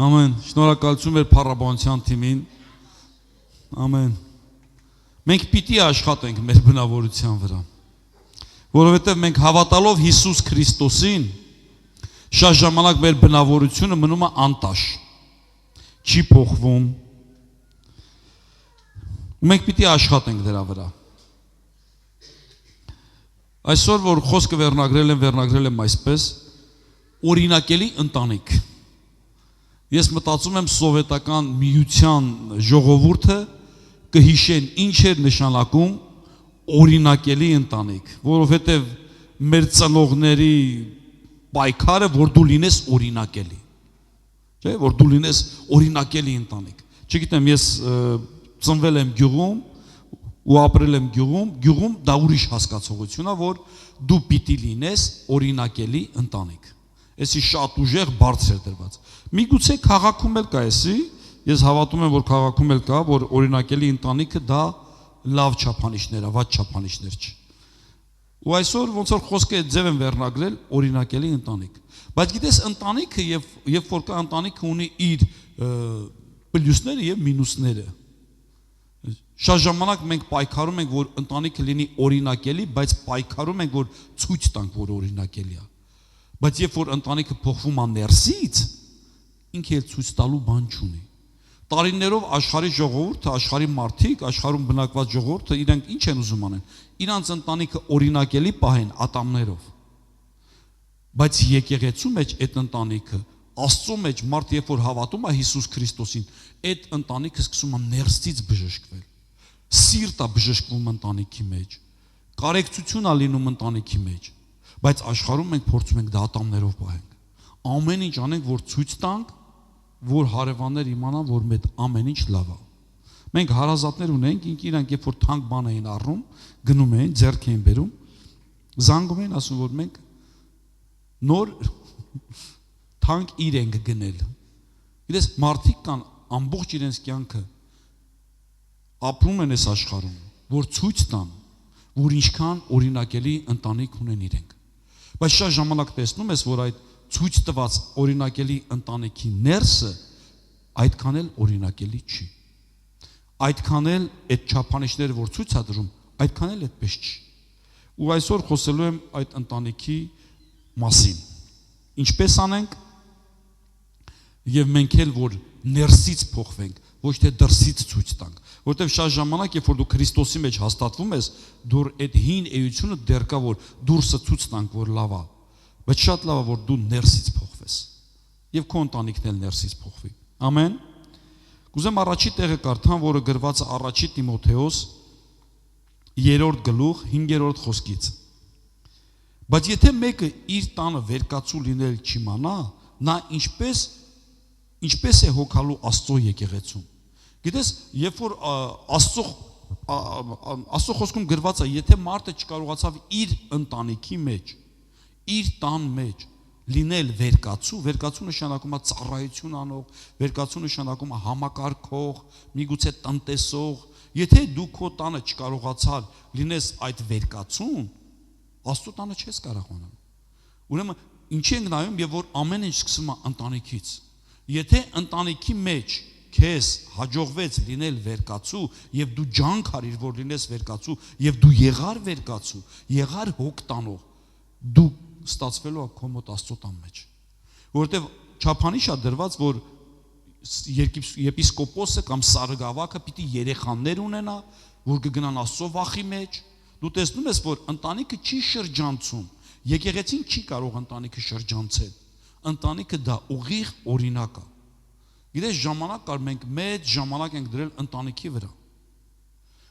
Ամեն, շնորհակալություն մեր փառաբանության թիմին։ Ամեն։ Մենք պիտի աշխատենք մեր բնավորության վրա, որովհետև մենք հավատալով Հիսուս Քրիստոսին, շատ ժամանակ մեր բնավորությունը մնում է անտաշ, չի փոխվում։ Մենք պիտի աշխատենք դրա վրա։ Այսօր որ խոսքը վերնագրել եմ այսպես, օրինակելի ընտանիք։ Ես մտածում եմ սովետական միության ժողովուրդը կհիշեն ինչ էր նշանակում օրինակելի ընտանիք, որովհետև մեր ծնողների պայքարը որ դու լինես օրինակելի, չէ՞, որ դու լինես օրինակելի ընտանիք։ Չգիտեմ, ես ծնվել եմ գյուղում ու ապրել եմ գյուղում դա ուրիշ հասկացողություն է, որ դու պիտի լինես օրինակելի ընտանիք։ Էսի շատ ուժեղ բարձր դրված։ Միգուցե քաղաքում էլ կա էսի, ես հավատում եմ, որ քաղաքում էլ կա, որ օրինակելի ընտանիքը դա լավ չափանիշներ է, վատ չափանիշներ չի։ Ու այսօր ոնց որ խոսքը ձև են վերնագրել օրինակելի ընտանիք։ Բայց գիտես, ընտանիքը երբ որ կա ընտանիքը ունի իր պլյուսները եւ մինուսները։ Շատ ժամանակ մենք պայքարում ենք, որ ընտանիքը լինի օրինակելի, բայց պայքարում ենք, որ ցույց տանք, որ օրինակելի է։ Բայց երբ որ ընտանիքը փոխվում է ներսից, ինքը էլ ցույց տալու բան չունի։ Տարիներով աշխարհի ժողովուրդը, աշխարհի մարդիկ, աշխարհում բնակված ժողովուրդը իրենք ինչ են ուզում անեն։ Իրանց ընտանիքը օրինակելի պահեն ատամներով։ Բայց եկեղեցու մեջ այդ ընտանիքը, Աստծո մեջ մարդ երբ որ հավատում է Հիսուս Քրիստոսին, այդ ընտանիքը սկսում է ներսից բժշկվել։ Սիրտ է բժշկվում ընտանիքի մեջ։ Կարեկցություն է լինում ընտանիքի մեջ։ Բայց աշխարհում մենք փորձում ենք դա ատամներով պահենք։ Ամեն ինչ անենք, որ ցույց տանք, որ հարևաններ իմանան, որ մեր ամեն ինչ լավ է։ Մենք հարազատներ ունենք, իրանք երբ որ թանկ բան էին առնում, գնում էին, ձեռք էին բերում, զանգում էին, ասում որ մենք նոր թանկ իրենք գնել։ Գիտես, մարդիկ կան ամբողջ իրենց կյանքը ապրում են այս աշխարհում, որ ցույց տան, որ ինչքան օրինակելի ընտանիք ունեն իրենք։ Բայց շատ ժամանակ տեսնում ես, որ այդ ցույց տված օրինակելի ընտանիքի ներսը այդքան էլ օրինակելի չի։ Այդքան էլ այդ չափանիշները, որ ցույց է դրում, այդքան էլ այդպես չի։ Ու այսօր խոսելու եմ այդ ընտանիքի մասին։ Ինչպես անենք եւ մենք էլ որ ներսից փոխվենք, ոչ թե դրսից ցույց տանք, որտեղ շատ ժամանակ երբ որ դու Քրիստոսի մեջ հաստատվում ես, դու այդ հին էությունը դեռ կա որ դուրսը ցույց տանք որ լավ է, բայց շատ լավ է որ դու ներսից փոխվես եւ քո ընտանիքն էլ ներսից փոխվի։ Ամեն։ Կուզեմ առաջի տեղը կարդամ, որը գրված է առաջի Տիմոթեոս 3-րդ գլուխ 5-րդ խոսքից։ Բայց եթե մեկը իր տանը վերկացու լինել չիմանա, նա ինչպես է հոգալու Աստծո եկեղեցում։ Գիտես, երբ որ Աստծո խոսքում գրված է, եթե մարդը չկարողացավ իր ընտանիքի մեջ, իր տան մեջ լինել վերկացու նշանակում է ծառայություն անող, վերկացու նշանակում է համակարգող, միգուցե տնտեսող, եթե դու քո տանը չկարողացար լինես այդ վերկացուն, Աստծո տանը չես կարող անալ։ Ուրեմն ինչի ենք նայում, եւ որ ամեն ինչ սկսում է ընտանիքից։ Եթե ընտանիքի մեջ քեզ հաջողվեց լինել վերկացու եւ դու ջանք արիր, որ լինես վերկացու եւ դու եղար վերկացու, եղար հոգ տանող, դու ստացվելու է քո մոտ Աստծո տան մեջ։ Որովհետեւ չափանիշ է դրված, որ եպիսկոպոսը կամ սարգավակը պիտի երեխաներ ունենա, որ կգնան Աստծո վախի մեջ։ Դու տեսնում ես, որ ընտանիքը չի շրջանցում, եկեղեցին չի կարող ընտանիքը շրջանցել, ընտանիքը դա ուղիղ օրինակ է։ Գիտես, ժամանակ կար մենք մեծ ժամանակ ենք դրել ընտանիքի վրա,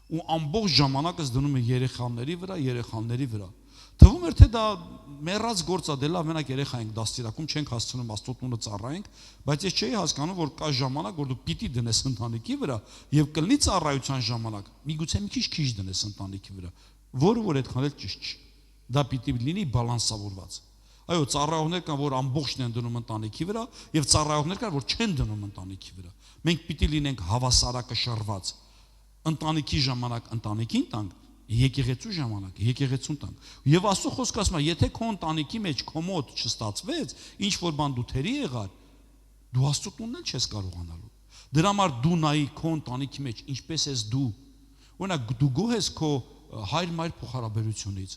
ու ամբողջ ժամանակս դնում է երեխաների վրա։ Թվում էր, թե դա մեռած գործ է, դե լավ, մենակ երեխա ենք դաստիարակում, չենք հասցնում Աստծո տունը ծառայենք, բայց ես չէի հասկանում, որ կա ժամանակ, որ դու պիտի դնես ընտանիքի վրա եւ կլինի ծառայության ժամանակ, միգուցե մի քիչ դնես ընտանիքի վրա, որը որ այդքան էլ ճիշտ չի։ Դա պիտի լինի բալանսավորված։ Այո, ծառայողներ կան, որ ամբողջն են դնում ընտանիքի վրա, եւ ծառայողներ կան, որ չեն դնում ընտանիքի վրա։ Մենք պիտի լինենք հավասարակշռված։ Ընտանիքի ժամանակ ընտանիքին տանք, եկեղեցու ժամանակ եկեղեցուն տանք։ Եվ Աստծո խոսքը ասում է, եթե քո ընտանիքի մեջ քո մոտ չստացվեց, ինչ որ բան դու թերի եղար, Դու Աստծո տունն էլ չես կարողանալու։ Դրա համար դու նայի քո ընտանիքի մեջ ինչպես ես դու։ Օրինակ դու գոհ ես քո հայր-մայր փոխհարաբերությունից։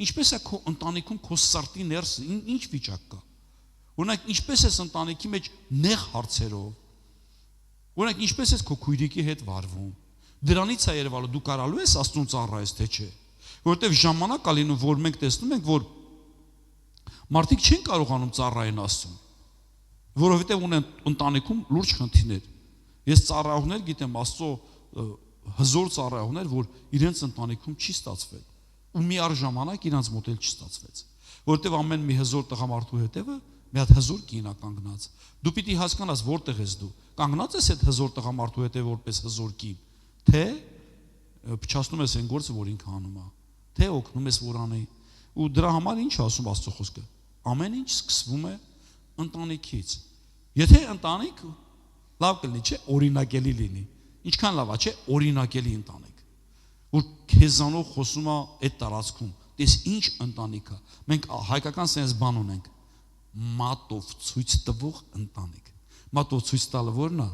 Ինչպես է քո ընտանիքում քո սրտի ներսը ինչ վիճակ կա։ Օրինակ ինչպես ես ընտանիքի մեջ նեղ հարցերով։ Օրինակ ինչպես ես քո քույրիկի հետ վարվում։ Դրանից է երևալու դու կարալու ես Աստծուն ծառայես թե չէ։ Որովհետև ժամանակ կա լինում, որ մենք տեսնում ենք, որ մարդիկ չեն կարողանում ծառայեն Աստծուն, որովհետև ունեն ընտանիքում լուրջ խնդիրներ։ Ես ծառայողներ գիտեմ, Աստծո հզոր ծառայողներ, որ իրենց ընտանիքում չի ստացվել, ու մի առժամանակ իրանց մոտ էլ չստացվեց, որովհետև ամեն մի հզոր տղամարդու հետևը մի հատ հզոր կին է կանգնած։ Դու պիտի հասկանաս որտեղ ես դու։ Կանգնած ես այդ հզոր տղամարդու հետևը որպես հզոր կին, թե փչացնում ես այն գործը, որ ինքը անում է, թե օգնում ես որ անի։ Ու դրա համար ինչ ասում Աստծո խոսքը։ Ամեն ինչ սկսվում է ընտանիքից։ Եթե ընտանիք լավ կլինի, չէ, օրինակելի լինի։ Ինչքան լավ է, չէ, օրինակելի ընտանիք, որ քեզանով խոսում է այդ տարածքում։ Տես ինչ ընտանիք է։ Մենք հայկական sense բան ունենք։ Մատով ցույց տվող ընտանիք։ Մատով ցույց տալը որն է,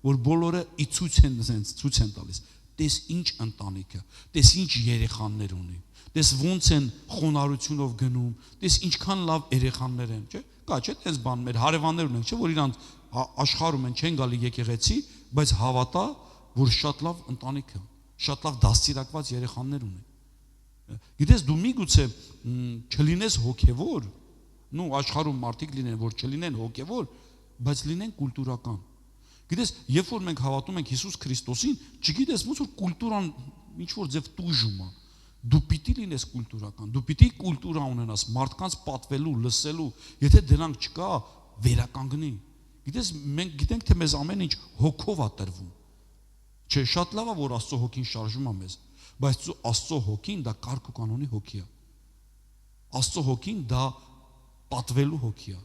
որ բոլորը ի ցույց են sense ցույց են տալիս։ Տես ինչ ընտանիք է, տես ինչ երեխաներ ունի, տես ոնց են խոնարհությունով գնում, տես ինչքան լավ երեխաներ են, չէ՞։ Կա չէ՞ տես բան մեր հարևաններ ունենք, չէ՞, որ իրանք աշխարհում են, չեն գալի եկեղեցի, բայց հավատա, որ շատ լավ ընտանիք է, շատ լավ դաստիարակված երեխաներ ունի։ Գիտես դու միգուցե չլինես հոգևոր, նու աշխարհում մարդիկ լինեն, որ չլինեն հոգևոր, բայց լինեն կուլտուրական։ Գիտես, երբ որ մենք հավատում ենք Հիսուս Քրիստոսին, չգիտես ոնց որ կուլտուրան ինչ որ ձև տուժում է։ Դու պիտի լինես կուլտուրական, դու պիտի կուլտուրա ունենաս, մարդկանց պատվելու, լսելու, եթե դրանք չկա, վերականգնի։ Գիտես, մենք գիտենք, թե մեզ ամեն ինչ հոգով է տրվում։ Չէ, շատ լավ է, որ Աստծո հոգին շարժում է մեզ, բայց Աստծո հոգին դա կարգ ու կանոնի հոգի է։ Աստծո հոգին դա պատվելու հոգի է։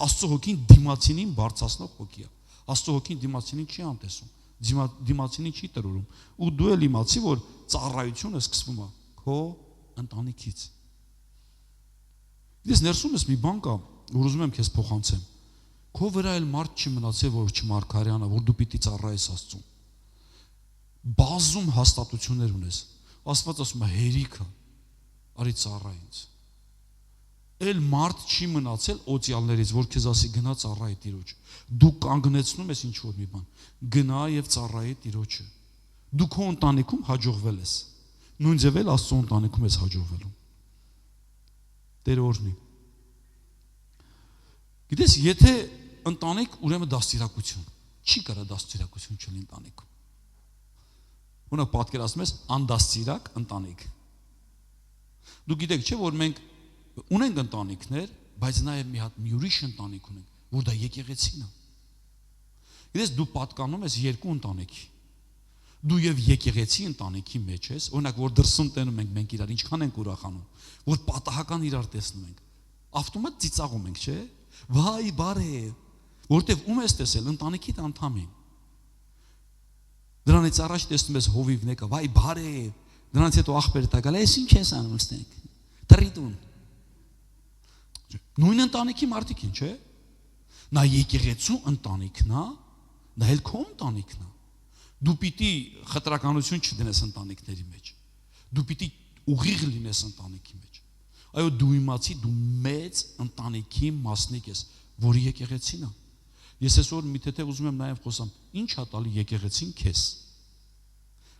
Աստծո հոգին դիմացինին բարձրացնող հոգի է։ Աստծո հոգին դիմացինին չի անտեսում, դիմացինին չի տրորում։ Ու դու էլ իմացի, որ ծառայությունը սկսվում է քո ընտանիքից։ Ես ներսում ես մի բան կա, որ ուզում եմ քեզ փոխանցեմ։ Քո վրա էլ մարդ չի մնացել, որ չմարգարյանա, որ դու պիտի ծառայես Աստծուն։ Բազում հաստատություններ ունես։ Աստված ասում է հերիքը, արի ծառայ ինձ։ Էլ մարդ չի մնացել օծյալներից, որ քեզ ասի գնա ծառայի Տիրոջ։ Դու կանգնեցնում ես ինչ որ մի բան, գնա եւ ծառայի Տիրոջը։ Դու քո ընտանիքում հաջողվել ես։ Նույն ձև էլ Աստծո ընտանիքում ես հաջողվելու։ Տեր օրհնի։ Գիտես, եթե ընտանիք ուրեմն դաստիարակություն, չի կարա դաստիարակություն չլինի ընտանիքում։ Ունակ պատկերացնում ես անդաստիարակ ընտանիք։ Դու գիտեք, չէ՞ որ մենք ունենք ընտանիքներ, բայց նաև մի հատ մի ուրիշ ընտանիք ունենք, որ դա եկեղեցին է։ Գիտես, դու պատկանում ես երկու ընտանիքի։ Դու եւ եկեղեցի ընտանիքի մեջ ես, օրինակ որ դրսում տենում ենք մենք իրար ինչքան ենք ուրախանում, որ պատահական իրար տեսնում ենք։ Ավտոմատ ծիծաղում ենք, չէ՞։ Վայ, բարև, որտեվ ում ես տեսել ընտանիքիդ անդամին։ Դրանից առաջ տեսնում ես հովիվն եկա, վայ, բարև, դրանից հետո աղբերը տակալ, ես ինչ ես անում ստենք։ Տրիտուն։ Նույն ընտանիքի մարդիկ են, չէ՞։ Նա եկեղեցու ընտանիքն է, դա էլ քո ընտանիքն է։ Դու պիտի խտրականություն չդնես ընտանիքների մեջ։ Դու պիտի ուղիղ լինես ընտանիքի մեջ։ Այո, դու իմացի, դու մեծ ընտանիքի մասնիկ ես, որի եկեղեցին է։ Ես այսօր մի թեթև ուզում եմ նաև խոսամ, ինչ հա տալի եկեղեցին քեզ։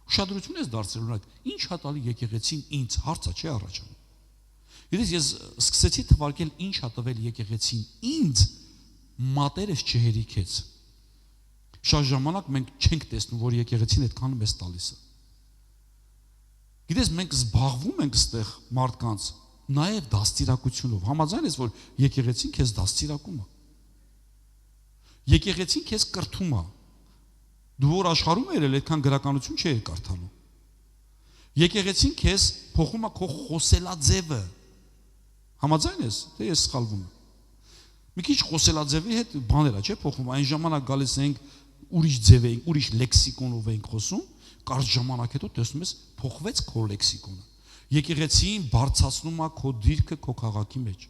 Ուշադրություն ես դարձրել, օրինակ, ինչ հա տալի եկեղեցին ինձ, հարցը չէ առաջանում։ Ես սկսեցի թվարկել ինչ հա տվել եկեղեցին ինձ, մատերս չհերիքեց։ Շատ ժամանակ մենք չենք տեսնում, որ եկեղեցին այդքան մեզ տալիս է։ Գիտես, մենք զբաղվում ենք ստեղ մարդկանց նաև դաստիարակությունով։ Համաձայն ես, որ եկեղեցին քեզ դաստիարակում է։ Եկեղեցին քեզ կրթում է։ Դու որ աշխարհում ես, այդքան գրականություն չէ կարդալու։ Եկեղեցին քեզ փոխում է քո խոսելաձևը։ Համաձայն ես, թե ես սխալվում եմ։ Մի քիչ խոսելաձևի հետ բաներ է, չէ՞ փոխում։ Այն ժամանակ գալիս ենք ուրիշ ձև ենք, ուրիշ լեքսիկոնով ենք խոսում, կարճ ժամանակ հետո տեսնում ես փոխվեց քո լեքսիկոնը։ Եկեղեցին բարձրացնում է քո դիրքը քո քաղաքի մեջ։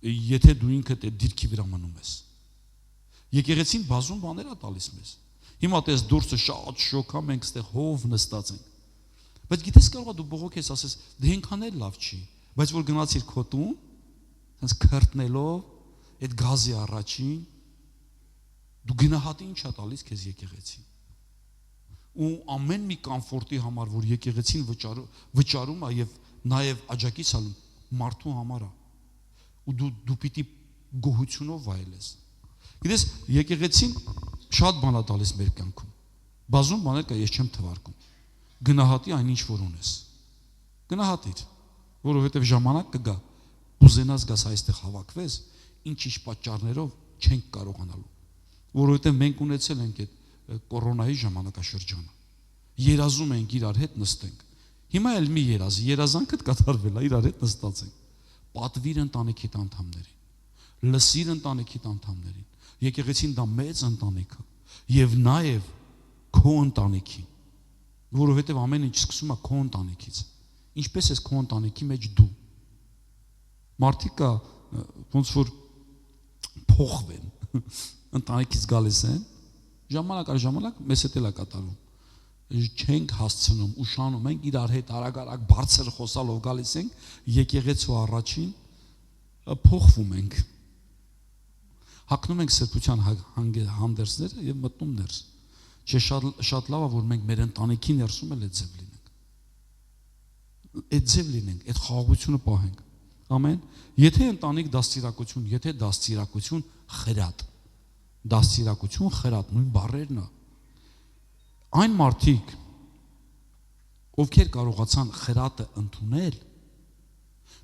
եթե դու ինքդ այդ դիրքի վրա մնում ես։ Եկեղեցին բազում բաներ է տալիս մեզ։ Հիմա տես դուրսը շատ շոկ է, մենք այստեղ հով նստած ենք։ Բայց գիտես կարող է դու բողոք ես ասես, դե այնքան էլ լավ չի, բայց որ գնացիր քո տուն, հենց քրտնելով այդ գազի առաջին, դու գնահատի ինչ է տալիս քեզ եկեղեցին։ Ու ամեն մի կոմֆորտի համար, որ եկեղեցին վճարում է եւ նաեւ աջակից ալում, մարդու համար է։ Ու դու պիտի գոհությունով վայելես։ Գիտես, եկեղեցին շատ բան է տալիս մեր կյանքում։ Բազում բաներ կա, ես չեմ թվարկում։ Գնահատի այն ինչ որ ունես։ Գնահատիր, որովհետև ժամանակ կգա, ուզենաս գաս այստեղ հավաքվես, ինչ-ինչ պատճառներով չենք կարողանալու։ Որովհետև մենք ունեցել ենք այդ կորոնայի ժամանակաշրջանը։ Երազում ենք իրար հետ նստենք։ Հիմա էլ մի երազանքդ կատարվել է, իրար հետ նստած ենք։ Պատվիր ընտանիքիդ անդամներին, լսիր ընտանիքիդ անդամներին։ Եկեղեցին դա մեծ ընտանիք է եւ նաեւ քո ընտանիքին, որովհետեւ ամեն ինչ սկսում է քո ընտանիքից։ Ինչպես ես քո ընտանիքի մեջ դու։ Մարդիկ կա ոնց որ փոխվեն, ընտանիքից գալիս են, ժամանակ առ ժամանակ մեզ հետ էլ է կատարվում։ Չենք հասցնում, ուշանում ենք իրար հետ արագ բարձր խոսալով գալիս ենք, եկեղեցու առաջին փոխվում ենք։ Հագնում ենք սրբության հանդերձները եւ մտնում ներս։ Չէ շատ լավ է որ մենք մեր ընտանիքի ներսում էլ այդ ձև լինենք։ Այդ ձև լինենք, այդ խաղաղությունը պահենք։ Ամեն։ Եթե ընտանիք դաստիարակություն, եթե դաստիարակություն խրատ։ Դաստիարակություն խրատ նույն բառերն է։ Այն մարդիկ, ովքեր կարողացան խրատը ընդունել,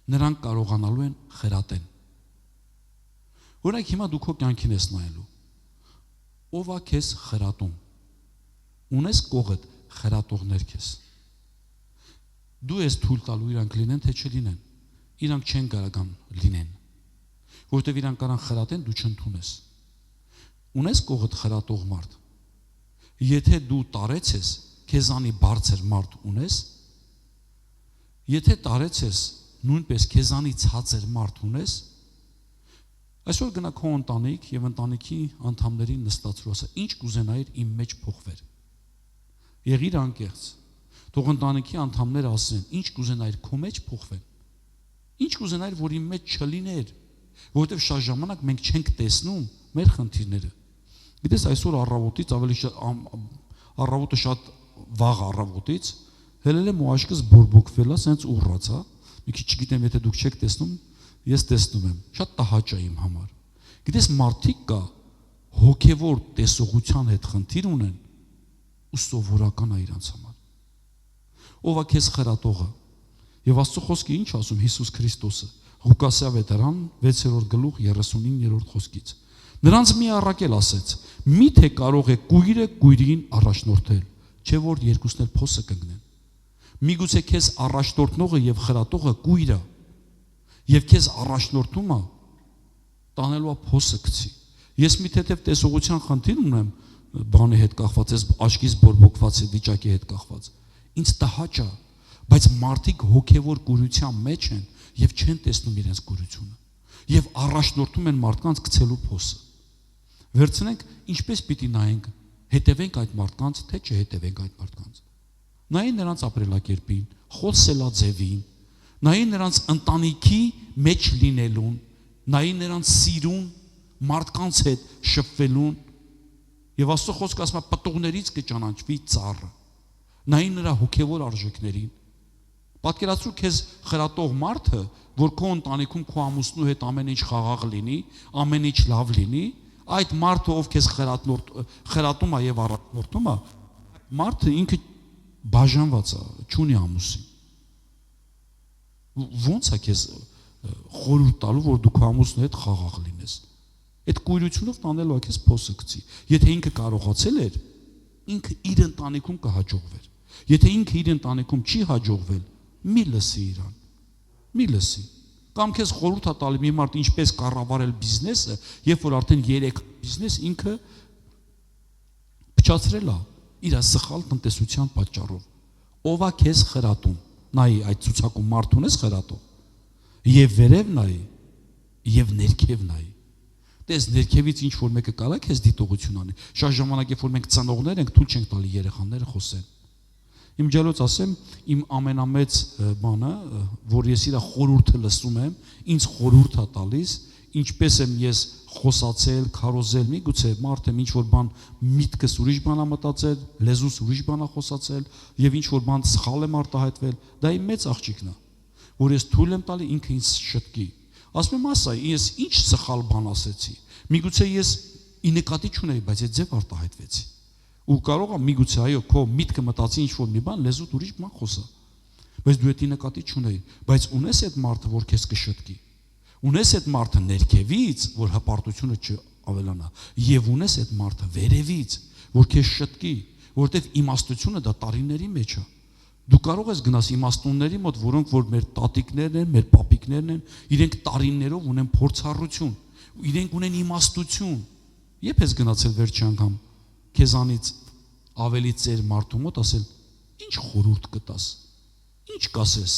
նրանք կարողանալու են խրատեն։ Օրինակ հիմա դու քո կյանքին ես նայելու։ Ով է քեզ խրատում։ Ունես կողդ խրատողներ քեզ։ Դու ես թույլ տալու իրանք լինեն, թե չլինեն։ Իրանք չեն կարողան լինեն։ Որովհետև իրանք կարան խրատեն, դու չընդունես։ Ունես կողդ խրատող մարդ։ Եթե դու տարեց ես, քեզանի բարձր մարդ ունես, եթե տարեց ես, նույնպես քեզանի ցածր մարդ ունես, այսօր գնա քո ընտանիք եւ ընտանիքի անդամներին նստածրու ասա, ինչ կուզենայիր իմ մեջ փոխվեր։ Եղիր անկեղծ։ Թող ընտանիքի անդամները ասեն, ինչ կուզենայիր քո մեջ փոխվեն։ Ինչ կուզենայիր, որ իմ մեջ չլիներ, որովհետեւ շատ ժամանակ մենք չենք տեսնում մեր խնդիրները։ Գիտես այսօր առավոտից ավելի առավոտը շատ վաղ առավոտից հելել եմ ու աշկս բորբոքվել է, սենց ուռած է։ Մի քիչ չգիտեմ, եթե դուք չեք տեսնում, ես տեսնում եմ։ Շատ տհաճ է իմ համար։ Գիտես մարդիկ կա հոգևոր տեսողության հետ խնդիր ունեն ու սովորական է իրանց համար։ Ով է քեզ խրատողը։ Եվ Աստծո խոսքը ինչ ասում Հիսուս Քրիստոսը։ Ղուկասավետարան 6-րդ գլուխ 39-րդ խոսքից։ Նրանց մի առակել ասեց. միթե կարող է կույրը կույրին առաջնորդել, չէ որ երկուսն էլ փոսը կընկնեն։ Միգուցե քեզ առաջնորդնողը եւ խրատողը կույրը եւ քեզ առաջնորդումը տանելու է փոսը գցի։ Ես մի թեթև տեսողության խնդիր ունեմ բանի հետ կախված, ես աշկից բորբոքված վիճակի հետ կախված։ Ինձ տհաճ է, բայց մարդիկ հոգեվոր կուրության մեջ են եւ չեն տեսնում իրենց կուրությունը եւ առաջնորդում են մարդկանց գցելու փոսը։ Վերցնենք, ինչպես պիտի նայենք, հետևենք այդ մարդկանց, թե չհետևենք այդ մարդկանց։ Նայեն նրանց ապրելակերպին, խոսելաձևին, նայեն նրանց ընտանիքի մեջ լինելուն, նայեն նրանց սիրուն, մարդկանց հետ շփվելուն, եւ Աստծո խոսքը ասում է պտուղներից կճանաչվի ծառը։ Նայեն նրա հոգեվոր արժեքներին։ Պատկերացրու քեզ խրատող մարդը, որ քո ընտանիքում քո ամուսնու հետ ամեն ինչ խաղաղ լինի, ամեն ինչ լավ լինի, այդ մարդը ով քեզ խրատում է եւ առաջնորդում է, մարդը ինքը բաժանված է, չունի ամուսին։ Ոնց է քեզ խորհուրդ տալու, որ դու քո ամուսնու հետ խաղաղ լինես։ Այդ կույրությունով տանելու է քեզ փոսը գցի։ Եթե ինքը կարողացել էր, ինքը իր ընտանիքում կհաջողվեր։ Եթե ինքը իր ընտանիքում չի հաջողվել, մի լսի իրան։ Մի լսի։ Կամ քեզ խորհուրդ է տալի մի մարդ ինչպես կառավարել բիզնեսը, երբ որ արդեն 3 բիզնես ինքը փչացրել է իր սխալ տնտեսության պատճառով։ Ով է քեզ խրատում։ Նայի այդ ցուցակում մարդ ունես խրատող։ Եվ վերև նայի, եւ ներքև նայի։ Տես ներքևից ինչ որ մեկը կարա քեզ դիտողություն անի։ Շատ ժամանակ երբ որ մենք ծնողներ ենք, թույլ չենք տալի երեխաները խոսեն։ Իմ ջալոց ասեմ, իմ ամենամեծ բանը, որ ես իր խորհուրդը լսում եմ, ինձ խորհուրդ է տալիս, ինչպես եմ ես խոսացել, քարոզել, միգուցե մարդը ինչ որ բան միտքս ուրիշ բան է մտածել, լեզուս ուրիշ բան է խոսացել եւ ինչ որ բան սխալ եմ արտահայտվել, դա իմ մեծ աղջիկն է, որ ես թույլ եմ տալի ինքը ինձ շտկի։ Ասում եմ, ասա, ես ինչ սխալ բան ասեցի։ Միգուցե ես ի նկատի չունեի, բայց այդ ձև արտահայտվեցի։ Ու կարող է միգուցե այո, քո միտքը մտածի ինչ որ մի բան, լեզուդ ուրիշ բան խոսա։ Բայց դու դա ի նկատի չունեի, բայց ունես այդ մարդը, որ քեզ կշտկի։ Ունես այդ մարդը ներքևից, որ հպարտությունը չավելանա, եւ ունես այդ մարդը վերևից, որ քեզ շտկի, որովհետեւ իմաստությունը դա տարիների մեջ է։ Դու կարող ես գնաս իմաստունների մոտ, որոնք որ մեր տատիկներն են, մեր պապիկներն են, իրենք տարիներով ունեն փորձառություն, իրենք ունեն իմաստություն։ Երբ ես գնացել վերջի անգամ քեզանից ավելի ծեր մարդու մոտ ասել, ինչ խորհուրդ կտաս, ինչ կասես։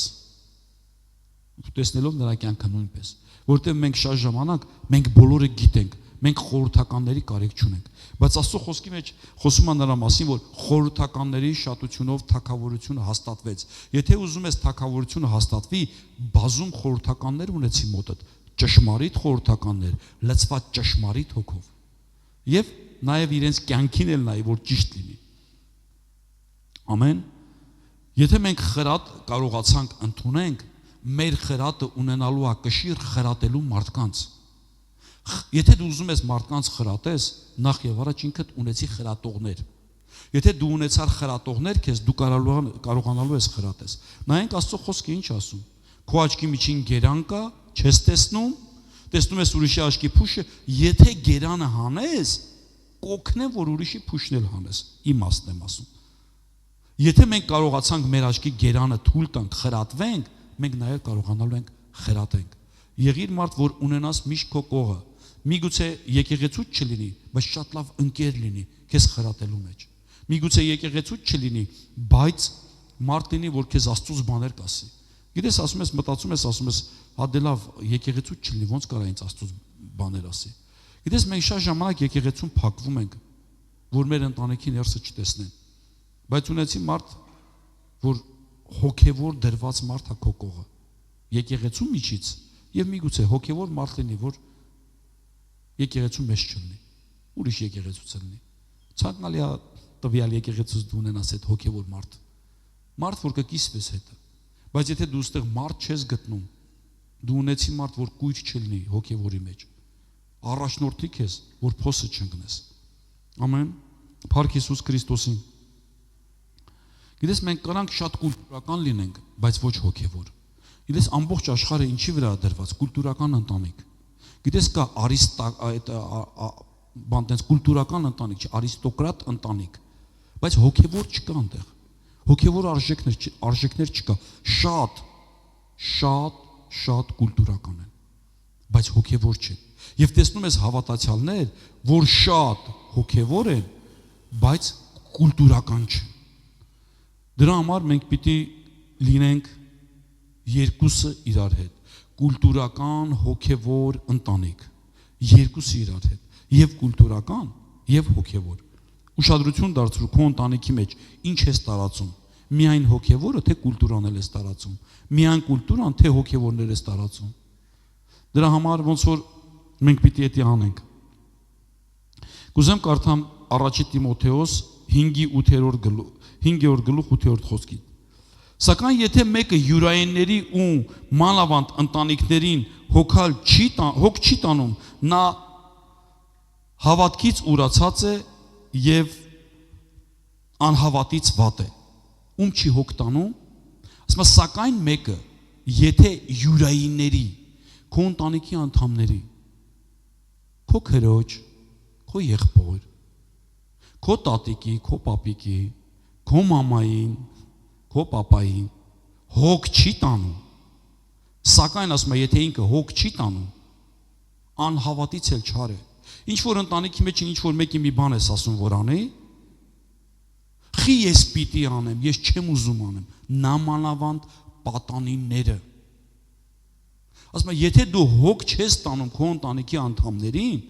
Տեսնելով նրա կյանքը նույնպես, որտեղ մենք շատ ժամանակ մենք բոլորը գիտենք, մենք խորհրդականների կարիք չունենք, բայց Աստծո խոսքի մեջ խոսում է նրա մասին, որ խորհրդականների շատությունով թագավորությունը հաստատվեց։ Եթե ուզում ես թագավորությունը հաստատվի, բազում խորհրդականներ ունեցի մոտդ, ճշմարիտ խորհրդականներ, լցված ճշմարիտ հոգով։ Եվ նաև իրենց կյանքին էլ նայի, որ ճիշտ լինի։ Ամեն։ Եթե մենք խրատ կարողացանք ընդունենք, մեր խրատը ունենալու է կշիռ խրատելու մարդկանց։ Եթե դու ուզում ես մարդկանց խրատես, նախ եւ առաջ ինքդ ունեցի խրատողներ։ Եթե դու ունեցար խրատողներ, քեզ դու կարողանալու ես խրատես։ Նայենք Աստծո խոսքը ինչ ասում։ Քո աչքի միջին գերան կա, չես տեսնում, տեսնում ես ուրիշի աչքի փուշը, եթե գերանը հանես, կօգնեմ, որ ուրիշի փուշն էլ հանես։ Իմաստն եմ ասում։ Եթե մենք կարողացանք մեր աչքի գերանը թույլ տանք, խրատվենք, մենք նաև կարողանալու ենք խրատենք։ Եղիր մարդ, որ ունենաս միշտ քո կողը։ Միգուցե եկեղեցուց չլինի, բայց շատ լավ ընկեր լինի քեզ խրատելու մեջ։ Միգուցե եկեղեցուց չլինի, բայց մարդ լինի, որ քեզ Աստծուց բաներ կասի։ Գիտես, ասում ես, մտածում ես, ասում ես, հա դե լավ, եկեղեցուց չլինի, ոնց կարա ինձ Աստծուց բաներ ասի։ Գիտես, մենք շատ ժամանակ եկեղեցուն փակվում ենք, որ մեր ընտանիքի ներսը չտեսնեն։ Բայց ունեցի մարդ, որ հոգևոր դրված մարդ է քո կողը, եկեղեցու միջից, եւ միգուցե հոգևոր մարդ լինի, որ եկեղեցու մեջ չլինի, ուրիշ եկեղեցուց լինի։ Ցանկալի է տվյալ եկեղեցուց դու ունենաս այդ հոգևոր մարդ, որ կկիսվես հետը։ Բայց եթե դու ստեղ մարդ չես գտնում, դու ունեցի մարդ, որ կույր չլինի հոգևորի մեջ, առաջնորդի քեզ, որ փոսը չընկնես։ Ամեն։ Փառք Հիսուս Քրիստոսին։ Գիտես, մենք կրանք շատ կուլտուրական լինենք, բայց ոչ հոգևոր։ Գիտես, ամբողջ աշխարհը ինչի վրա է դրված, կուլտուրական ընտանիք։ Գիտես, կա բան տենց կուլտուրական ընտանիք, արիստոկրատ ընտանիք, բայց հոգևոր չկա այնտեղ։ Հոգևոր արժեքներ չկա։ Շատ կուլտուրական են, բայց հոգևոր չեն։ Եվ տեսնում ես հավատացյալներ, որ շատ հոգևոր են, բայց կուլտուրական չեն։ Դրա համար մենք պիտի լինենք երկուսը իրար հետ, կուլտուրական, հոգևոր ընտանիք, երկուսը իրար հետ, եւ կուլտուրական, եւ հոգևոր։ Ուշադրություն դարձրու քո ընտանիքի մեջ ինչ ես տարածում, միայն հոգևորը, թե կուլտուրան ես տարածում, միայն կուլտուրան, թե հոգևորներ ես տարածում։ Դրա համար ոնց որ մենք պիտի դա անենք։ Կուզեմ կարդամ առաջի Տիմոթեոս 5-րդ գլուխ 8-րդ խոսքի։ Սակայն եթե մեկը յուրայինների ու մանավանդ ընտանիքներին հոգ չի տանում, նա հավատքից ուրացած է եւ անհավատից վատ է։ Ում չի հոգ տանում, ասում է, սակայն մեկը, եթե յուրայինների, քո ընտանիքի անդամների, քո քրոջ, քո եղբոր, քո տատիկի, քո պապիկի, քո մամային, քո պապային հոգ չի տանում, սակայն ասում է, եթե ինքը հոգ չի տանում, անհավատից էլ չար է։ Ինչ որ ընտանիքի մեջ ինչ որ մեկի մի բան ես ասում, որ անի, խի ես պիտի անեմ, ես չեմ ուզում անեմ, նամանավանդ պատանիները։ Ասում է, եթե դու հոգ չես տանում քո ընտանիքի անդամներին,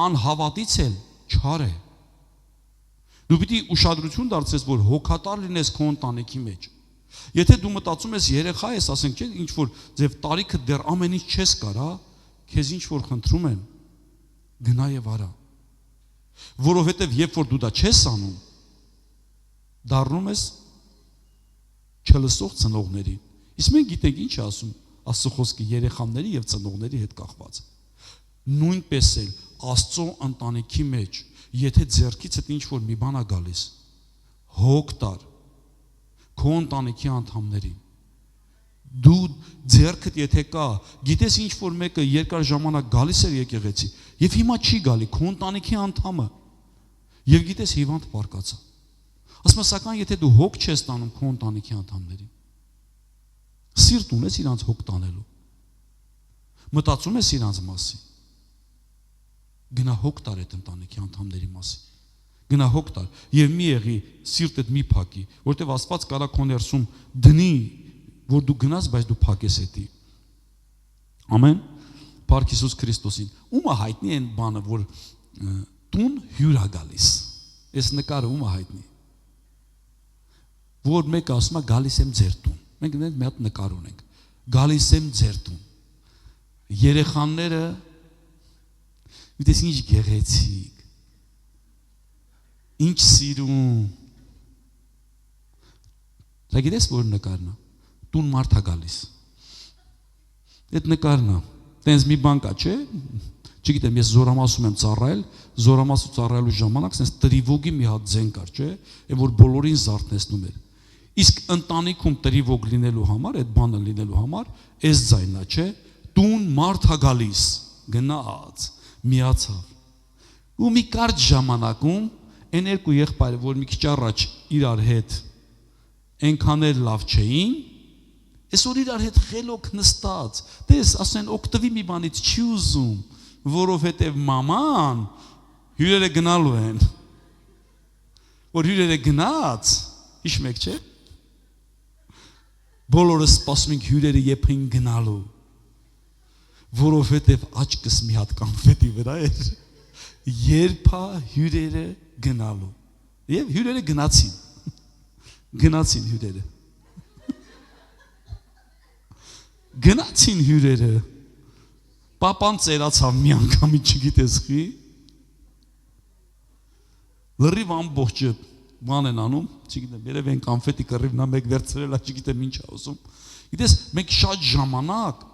անհավատից էլ չար է։ Դու պիտի ուշադրություն դարձնես, որ հոգատար լինես քո ընտանիքի մեջ։ Եթե դու մտածում ես երեխա ես, ասենք, չէ, ինչ որ ձև տարիքը դեռ ամեն ինչ չես կարա, քեզ ինչ որ խնդրում եմ, գնա եւ արա։ Որովհետեւ երբ որ դու դա չես անում, դառնում ես չլսող ծնողների։ Իսկ մենք գիտենք ինչ է ասում Աստծո խոսքը երեխաների եւ ծնողների հետ կախված։ Նույնպես էլ Աստծո ընտանիքի մեջ, եթե ձեռքիցդ ինչ որ մի բան է գալիս, հոգ տար քո ընտանիքի անդամներին։ Դու ձեռքդ եթե կա, գիտես ինչ որ մեկը երկար ժամանակ գալիս էր եկեղեցի, եւ հիմա չի գալի քո ընտանիքի անդամը, եւ գիտես հիվանդ պարկացա։ Ասում եմ, սակայն եթե դու հոգ չես տանում քո ընտանիքի անդամներին, սիրտ ունես իրանց հոգ տանելու, մտածում ես իրանց մասին, գնա հոգ տար այդ ընտանիքի անդամների մասին, գնա հոգ տար եւ մի եղի սիրտդ մի փակի, որտեվ Աստված կարա քո ներսում դնի, որ դու գնաս, բայց դու փակես էդի։ Ամեն։ Փառք Հիսուս Քրիստոսին։ Ումա հայտնի են բանը, որ տուն հյուր է գալիս։ Այս նկարը ումա հայտնի։ Որ մեկը ասում է գալիս եմ ձեր տուն։ Մենք մի հատ նկար ունենք։ Գալիս եմ ձեր տուն։ Երեխաները գիտես ինչ գեղեցիկ, ինչ սիրուն։ Դա գիտես որ նկարն է։ Տուն մարդ է գալիս։ Այդ նկարն է։ Տենց մի բան կա, չէ՞։ Չգիտեմ, ես զորամասում եմ ծառայել, զորամասու ծառայելու ժամանակ sense տրիվոգի մի հատ ձեն կար, չէ՞, այն որ բոլորին զարթնեցնում էր։ Իսկ ընտանիքում տրիվոգ լինելու համար, այդ բանը լինելու համար, այս ձայնն է, չէ՞, տուն մարդ է գալիս, գնաց, միացավ։ Ու մի կարճ ժամանակում այն երկու եղբայրը, որ մի քիչ առաջ իրար հետ այնքան էլ լավ չէին, այսօր իրար հետ խելոք նստած, տես, ասեն, օգտվի մի բանից չի ուզում, որովհետև մաման հյուրերը գնալու են, որ հյուրերը գնաց, հիշում եք, չէ՞, բոլորը սպասում ենք հյուրերը երբ են գնալու, որովհետև աչքս մի հատ կոնֆետի վրա էր, երբ հյուրերը գնալու, եւ հյուրերը գնացին հյուրերը, գնացին հյուրերը, պապան ծերացավ մի անգամի չգիտես խի, լրիվ ամբողջը բան են անում, չգիտեմ, երև են կոնֆետի կռիվնա մեկ վերցրել, չգիտեմ ինչ է ասում, գիտես, մենք շատ ժամանակ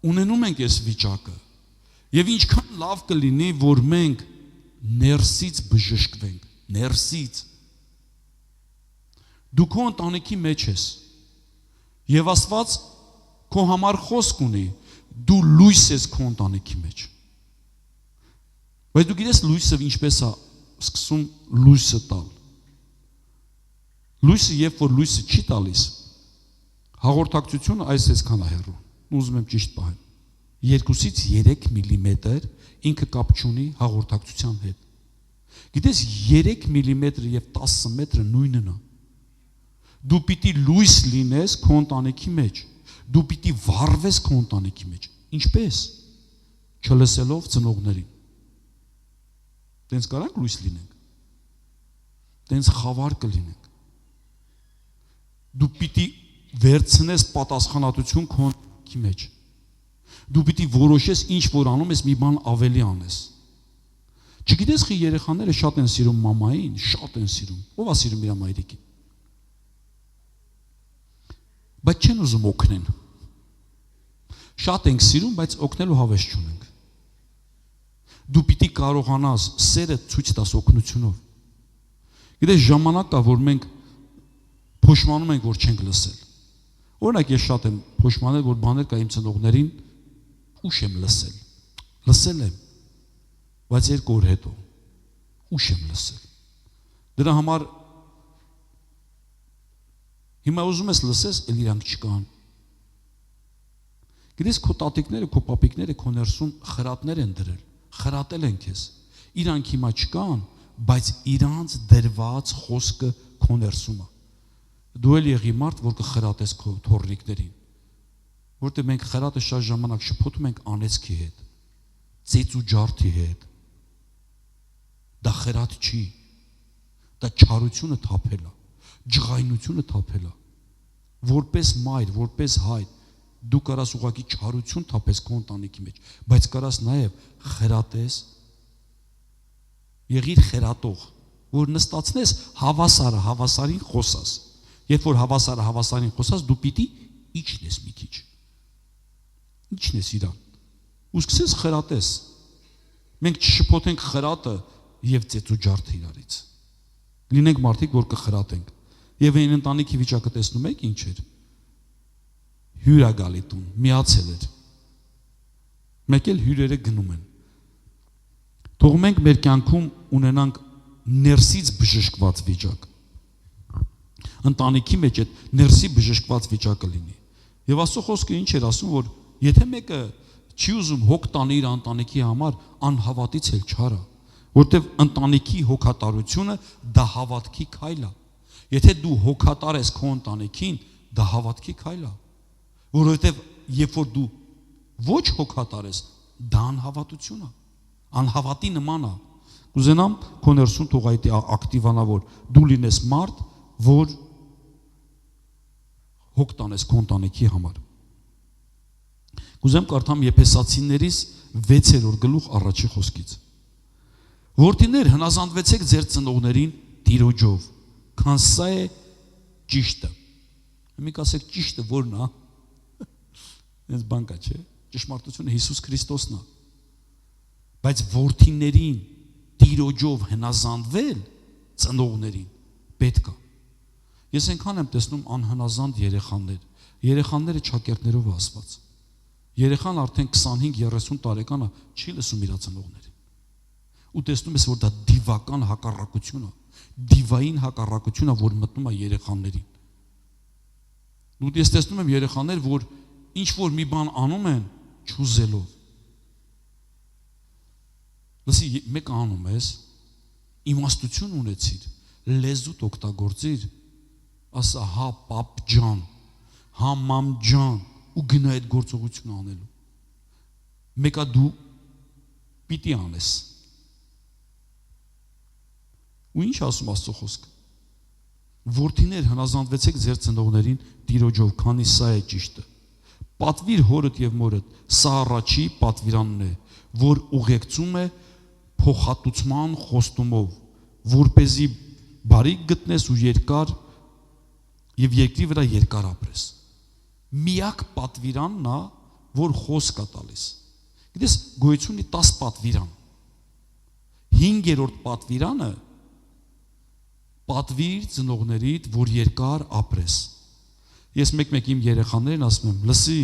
ունենում ենք այս վիճակը, եւ ինչքան լավ կլինի, որ մենք ներսից բժշկվենք, ներսից, դու քո ընտանիքի մեջ ես, եւ Աստված քո համար խոսք ունի, դու լույս ես քո ընտանիքի մեջ, բայց դու գիտես լույսը ինչպես է սկսում լույսը տալ, լույսը երբ որ լույսը չի տալիս, հաղորդակցությունը այսքան է հեռու, ուզում եմ ճիշտ պահեմ, 2-ից 3 միլիմետր ինքը կապ չունի հաղորդակցության հետ, գիտես 3 միլիմետրը եւ 10 մետրը նույնն է, դու պիտի լույս լինես քո ընտանիքի մեջ, դու պիտի վառվես քո ընտանիքի մեջ, ինչպես, չլսելով ծնողներին, տենց կարանք լույս լինենք, տենց խավար կլինենք, դու պիտի վերցնես պատասխանատվություն քո ընտանիքի մեջ, դու պիտի որոշես ինչ որ անում ես մի բան ավելի անես, չգիտես խի երեխաները շատ են սիրում մամային, շատ են սիրում, ով է սիրում իր մայրիկին, բայց չեն ուզում օգնեն, շատ ենք սիրում, բայց օգնելու հավես չունենք, դու պիտի կարողանաս սերը ցույց տաս օգնությունով, գիտես ժամանակ կա, որ մենք փոշմանում ենք, որ չենք լսել, օրինակ ես շատ եմ փոշմանել, որ բաներ կա իմ ծնողներին, ուշ եմ լսել եմ, բայց 2 օր հետո, ուշ եմ լսել, դրա համար հիմա ուզում ես լսես, էլ իրանք չկան, գիտես քո տատիկները, քո պապիկները քո ներսում խրատներ են դրել, խրատել են քեզ, իրանք հիմա չկան, բայց իրանց դրված խոսքը քո ներսում է, դու էլ եղի մարդ, որ կխրատես քո թոռնիկներին, Որտեղ մենք խրատը շատ ժամանակ շփոթում ենք անեծքի հետ, ծեծ ու ջարդի հետ։ Դա խրատ չի, դա չարությունը թափել է, ջղայնությունը թափել է։ Որպես մայր, որպես հայր, դու կարաս ուղղակի չարություն թափես քո ընտանիքի մեջ, բայց կարաս նաև խրատես, եղիր խրատող, որ նստացնես հավասարը հավասարին խոսաս։ Երբ որ հավասարը հավասարին խոսաս, դու պիտի իջնես մի քիչ։ Իջնես իրան։ Ու սկսես խրատես։ Մենք չշփոթենք խրատը եւ ծեծու ջարդը իրարից։ Լինենք մարդիկ, որ կխրատենք։ Եվ այն ընտանիքի վիճակը տեսնում եք ինչ էր։ Հյուր ա գալի տուն, միացել էր։ Մեկ էլ հյուրերը գնում են։ Թող մենք մեր կյանքում ունենանք ներսից բժշկված վիճակ։ Ընտանիքի մեջ այդ ներսի բժշկված վիճակը լինի։ Եվ Աստծո խոսքը ինչ էր ասում, որ եթե մեկը չի ուզում հոգ տանի իր ընտանիքի համար, անհավատից էլ չարա, որտեվ ընտանիքի հոգատարությունը դա հավատքի քայլ է։ Եթե դու հոգատար ես քո ընտանիքին, դա հավատքի քայլ է, որովհետև երբ որ դու ոչ հոգատար ես, դա անհավատություն է, անհավատի նման է։ Կուզենամ քո ներսում թող այդ ակտիվանա, որ դու լինես մարդ, որ հոգ տանես քո ընտանիքի համար։ Կուզեմ կարդամ Եփեսացիներից 6-րդ գլուխ առաջի խոսքից։ Որդիներ, հնազանդվեցեք ձեր ծնողներին Տիրոջով, քան սա է ճիշտը։ Մի կասեք ճիշտը որն է։ Այս բան կա, չէ՞։ Ճշմարտությունը Հիսուս Քրիստոսն է։ Բայց որդիներին Տիրոջով հնազանդվել ծնողներին պետք է։ Ես այնքան եմ տեսնում անհնազանդ երեխաներ։ Երեխաները ճակերտներով ասված։ Երեխան արդեն 25-30 տարեկան է, չի լսում իր ծնողներին։ Ու տեսնում ես, որ դա դիվական հակառակություն է, դիվային հակառակություն է, որ մտնում է երեխաներին։ Ու ես տեսնում եմ երեխաներ, որ ինչ որ մի բան անում են չուզելով։ Լսի, մեկ անում ես, իմաստություն ունեցիր, լեզուդ օգտագործիր, ասա հա պապ ջան, հա մամ ջան, ու գնա այդ գործողությունը անելու։ Մեկա դու պիտի անես։ Ու ինչ ասում Աստծո խոսքը։ Որդիներ, հնազանդվեցեք ձեր ծնողներին Տիրոջով, քանի սա է ճիշտը։ Պատվիր հորդ եւ մորդ, սա առաջի պատվիրանն է, որ ուղեկցում է փոխհատուցման խոստումով, որպեսզի բարիք գտնես ու երկար եւ երկրի վրա երկար ապրես։ Միակ պատվիրանն է, որ խոսք է տալիս։ Գիտես, գոյություն ունի 10 պատվիրան։ 5-րդ պատվիրանը պատվիր ծնողներիդ, որ երկար ապրես։ Ես մեկ-մեկ իմ երեխաներին ասում եմ, լսի,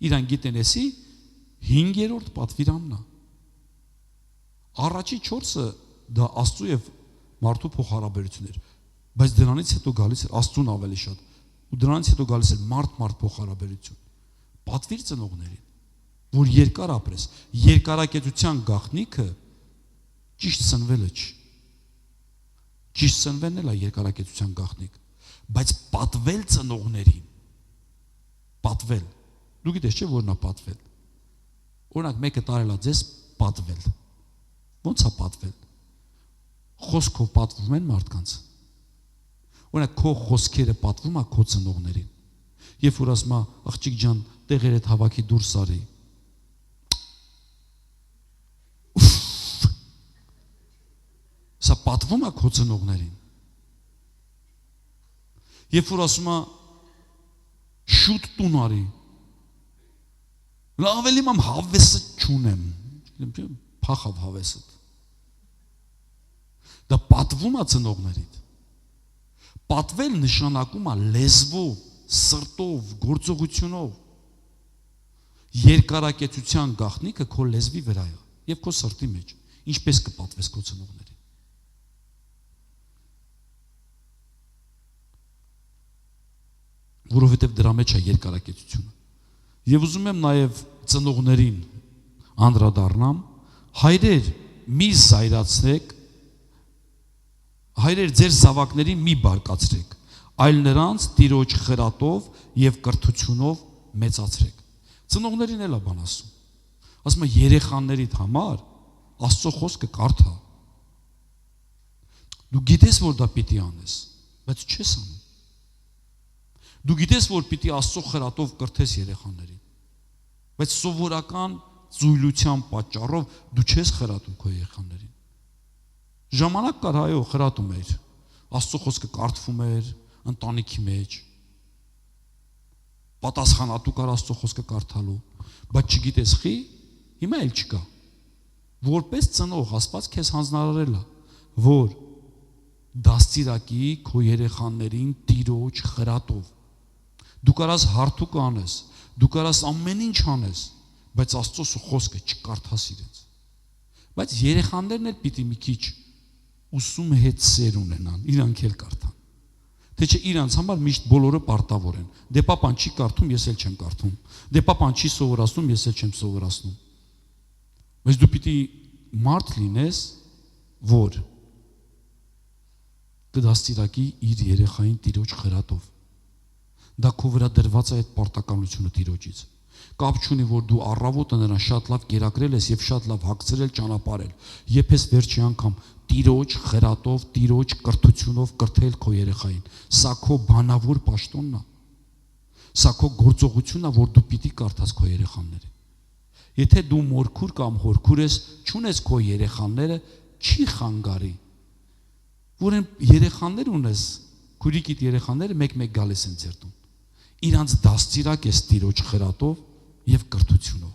իրան գիտեն էսի 5-րդ պատվիրանն է։ Առաջի 4-ը դա Աստծո եւ մարդու փոխհարաբերություններ, բայց դրանից հետո գալիս է Աստծուն ավելի շատ, ու դրանից հետո գալիս է մարդ փոխհարաբերություն։ Պատվիր ծնողներին, որ երկար ապրես։ Երկարակեցության գաղտնիքը ճիշտ սնվելը չի։ Ճիշտ սնվելն էլ է երկարակեցության գաղտնիք, բայց պատվել ծնողներին, պատվել։ Դու գիտես չէ՞ որն է պատվել։ Օրինակ մեկը տարել է ձեզ պատվել։ Ոնց է պատվել։ Խոսքով պատվում են մարդկանց։ Օրինակ քո խոսքերը պատվում է քո ծնողներին։ Երբ որ ասում է աղջիկ ջան, տեղերդ հավաքի դուրս արի։ Սա պատվում է քո ծնողներին։ Երբ որ ասում է շուտ տուն արի։ Ավելի մամ հավեսը չունեմ։ Փախավ հավեսը։ Դա պատվում է ծնողներիդ։ Պատվել նշանակում է լեզվով, սրտով, գործողությունով։ Երկարակեցության գաղտնիքը քո լեզվի վրա է եւ քո սրտի մեջ։ Ինչպես կպատվես քո ծնողներին։ Որովհետև դրա մեջ է երկարակեցությունը։ Եվ ուզում եմ նաև ծնողներին անդրադառնամ, հայրեր մի զայրացրեք, հայրեր ձեր զավակներին մի բարկացրեք, այլ նրանց Տիրոջ խրատով եւ կրթությունով մեծացրեք։ Ծնողներին էլ է բան ասում։ Ասում է երեխաներիդ համար Աստծո խոսքը կարդա։ Դու գիտես, որ դա պիտի անես, բայց չես անում։ Դու գիտես, որ պիտի Աստծո խրատով կրթես երեխաներին, բայց սովորական զույլության պատճառով դու չես խրատում քո երեխաներին։ Ժամանակ կար, այո, խրատում էր, Աստծո խոսքը կարդվում էր ընտանիքի մեջ, պատասխանատու կար Աստծո խոսքը կարդալու, բայց չգիտես խի, հիմա էլ չկա։ Որպես ծնող Աստված քեզ հանձնարարել է, որ դաստիարակի քո երեխաներին Տիրոջ խրատով։ Դու կարաս հարթուկ անես, դու կարաս ամեն ինչ անես, բայց Աստծո խոսքը չկարդաս իրենց։ Բայց երեխաներն էլ պիտի մի քիչ ուսում հետ սեր ունենան, իրանք էլ կարդան։ Թե չէ իրանց համար միշտ բոլորը պարտավոր են։ Դե պապան չի կարդում, ես էլ չեմ կարդում։ Դե պապան չի սովորացնում, ես էլ չեմ սովորացնում։ Բայց դու պիտի մարդ լինես, որ կդաստիարակի իր երեխային Տիրոջ խրատով։ Դա քո վրա դրված է այդ պարտականությունը Տիրոջից։ Կապ չունի, որ դու առավոտը նրան շատ լավ կերակրել ես եւ շատ լավ հագցրել, ճանապարհել։ Եփես վերջի անգամ Տիրոջ խրատով, Տիրոջ կրթությունով կրթել քո երեխային։ Սա քո բանավոր պաշտոնն է։ Սա քո գործողությունն է, որ դու պիտի կարդաս քո երեխաներին։ Եթե դու մորքուր կամ հորքուր ես, չունես քո երեխաները, չի խանգարի։ Որ են երեխաներ ունես, քուրիկիդ երեխաները մեկ-մեկ գալիս են ձեր տուն։ Իրանց դաստիարակ ես Տիրոջ խրատով եւ կրթությունով։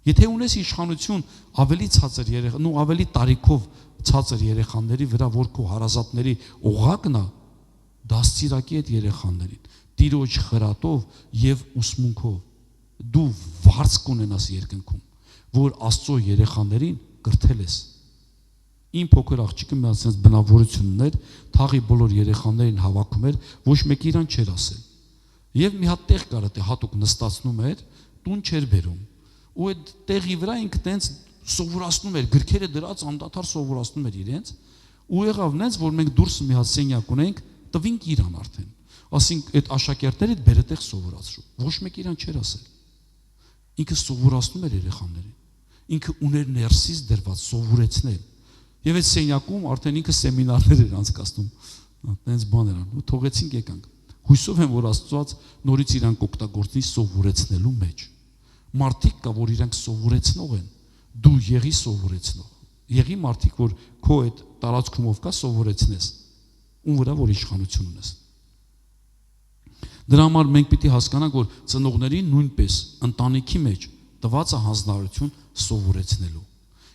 Եթե ունես իշխանություն ավելի ցածր երեխա, ու ավելի տարիքով ցածր երեխաների վրա, որ քո հարազատների օղակն է, դաստիարակի այդ երեխաներին Տիրոջ խրատով եւ ուսմունքով։ Դու վարձ կունենաս երկնքում, որ Աստծո երեխաներին կրթել ես։ Իմ փոքր աղջիկը մի ասած բնավորություն ուներ, թաղի բոլոր երեխաներին հավաքում էր, ոչ մեկ իրան չէր ասել։ Եվ մի հատ տեղ կար, թե հատուկ նստացնում էր, տուն չէր բերում։ Ու այդ տեղի վրա ինքը տենց սովորացնում էր, գրքերը դրած անդադար սովորացնում էր իրենց, ու եղավ նենց, որ մենք դուրս մի հատ սենյակ ունենք, տվինք իրան արդեն։ Ասենք այդ աշակերտները բերե տեղ սովորացրու։ Ոչ մեկ իրան չէր ասել։ Ինքը սովորացնում էր երեխաներին։ Ինքը ուներ ներսից դրված սովորեցնել։ Եվ այդ սենյակում արդեն ինքը սեմինարներ էր անցկացնում։ Տենց բաներ ան, ու թողեցինք եկանք։ Հույսով եմ, որ Աստված նորից իրանք օգտագործի սովորեցնելու մեջ։ Մարդիկ կա, որ իրանք սովորեցնող են, դու եղի սովորեցնող։ Եղի մարդիկ, որ քո այդ տարածքումով կա սովորեցնես, ում վրա որ իշխանություն ունես։ Դրա համար մենք պիտի հասկանանք, որ ծնողներին նույնպես ընտանիքի մեջ տված է հանձնարարություն սովորեցնելու։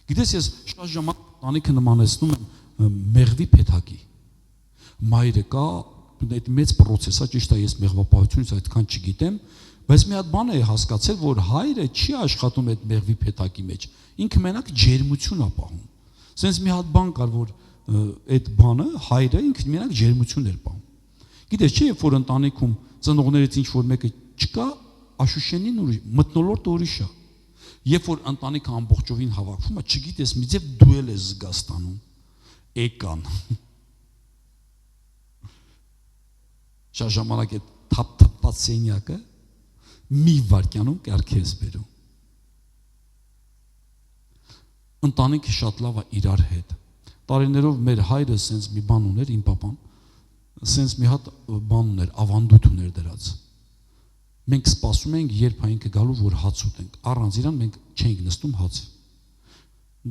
Գիտես, ես շատ ժամանակ ընտանիքը նմանեցնում եմ մեղվի փեթակի։ Մայրը կա, այդ մեծ process-ա, ճիշտ է, ես մեղվապահությունից այդքան չգիտեմ, բայց մի հատ բան է հասկացել, որ հայրը չի աշխատում այդ մեղվի փեթակի մեջ, ինքը մենակ ջերմություն է պահում։ Սենց մի հատ բան կար, որ այդ բանը հայրը ինքը մենակ ջերմություն էր պահում։ Գիտես, չէ, երբ որ ընտանիքում ծնողներից ինչ որ մեկը չկա, աշուշենին ուրիշ, մթնոլորտը ուրիշ է։ Երբ որ ընտանիքը ամբողջովին հավաքվում է, չգիտես, մի ձև դու էլ ես զգաստանում։ Եկան։ Շատ ժամանակ է թափ-թափած սենյակը մի վայրկյանում կարգ ես բերում։ Ընտանիքը շատ լավ է իրար հետ։ Տարիներով մեր հայրը սենց մի բան ուներ, իմ պապան, սենց մի հատ բան ուներ, ավանդույթ ուներ դրած։ Մենք սպասում ենք, երբ այնքը գալու, որ հաց ուտենք։ Առանց իրան մենք չենք նստում հաց։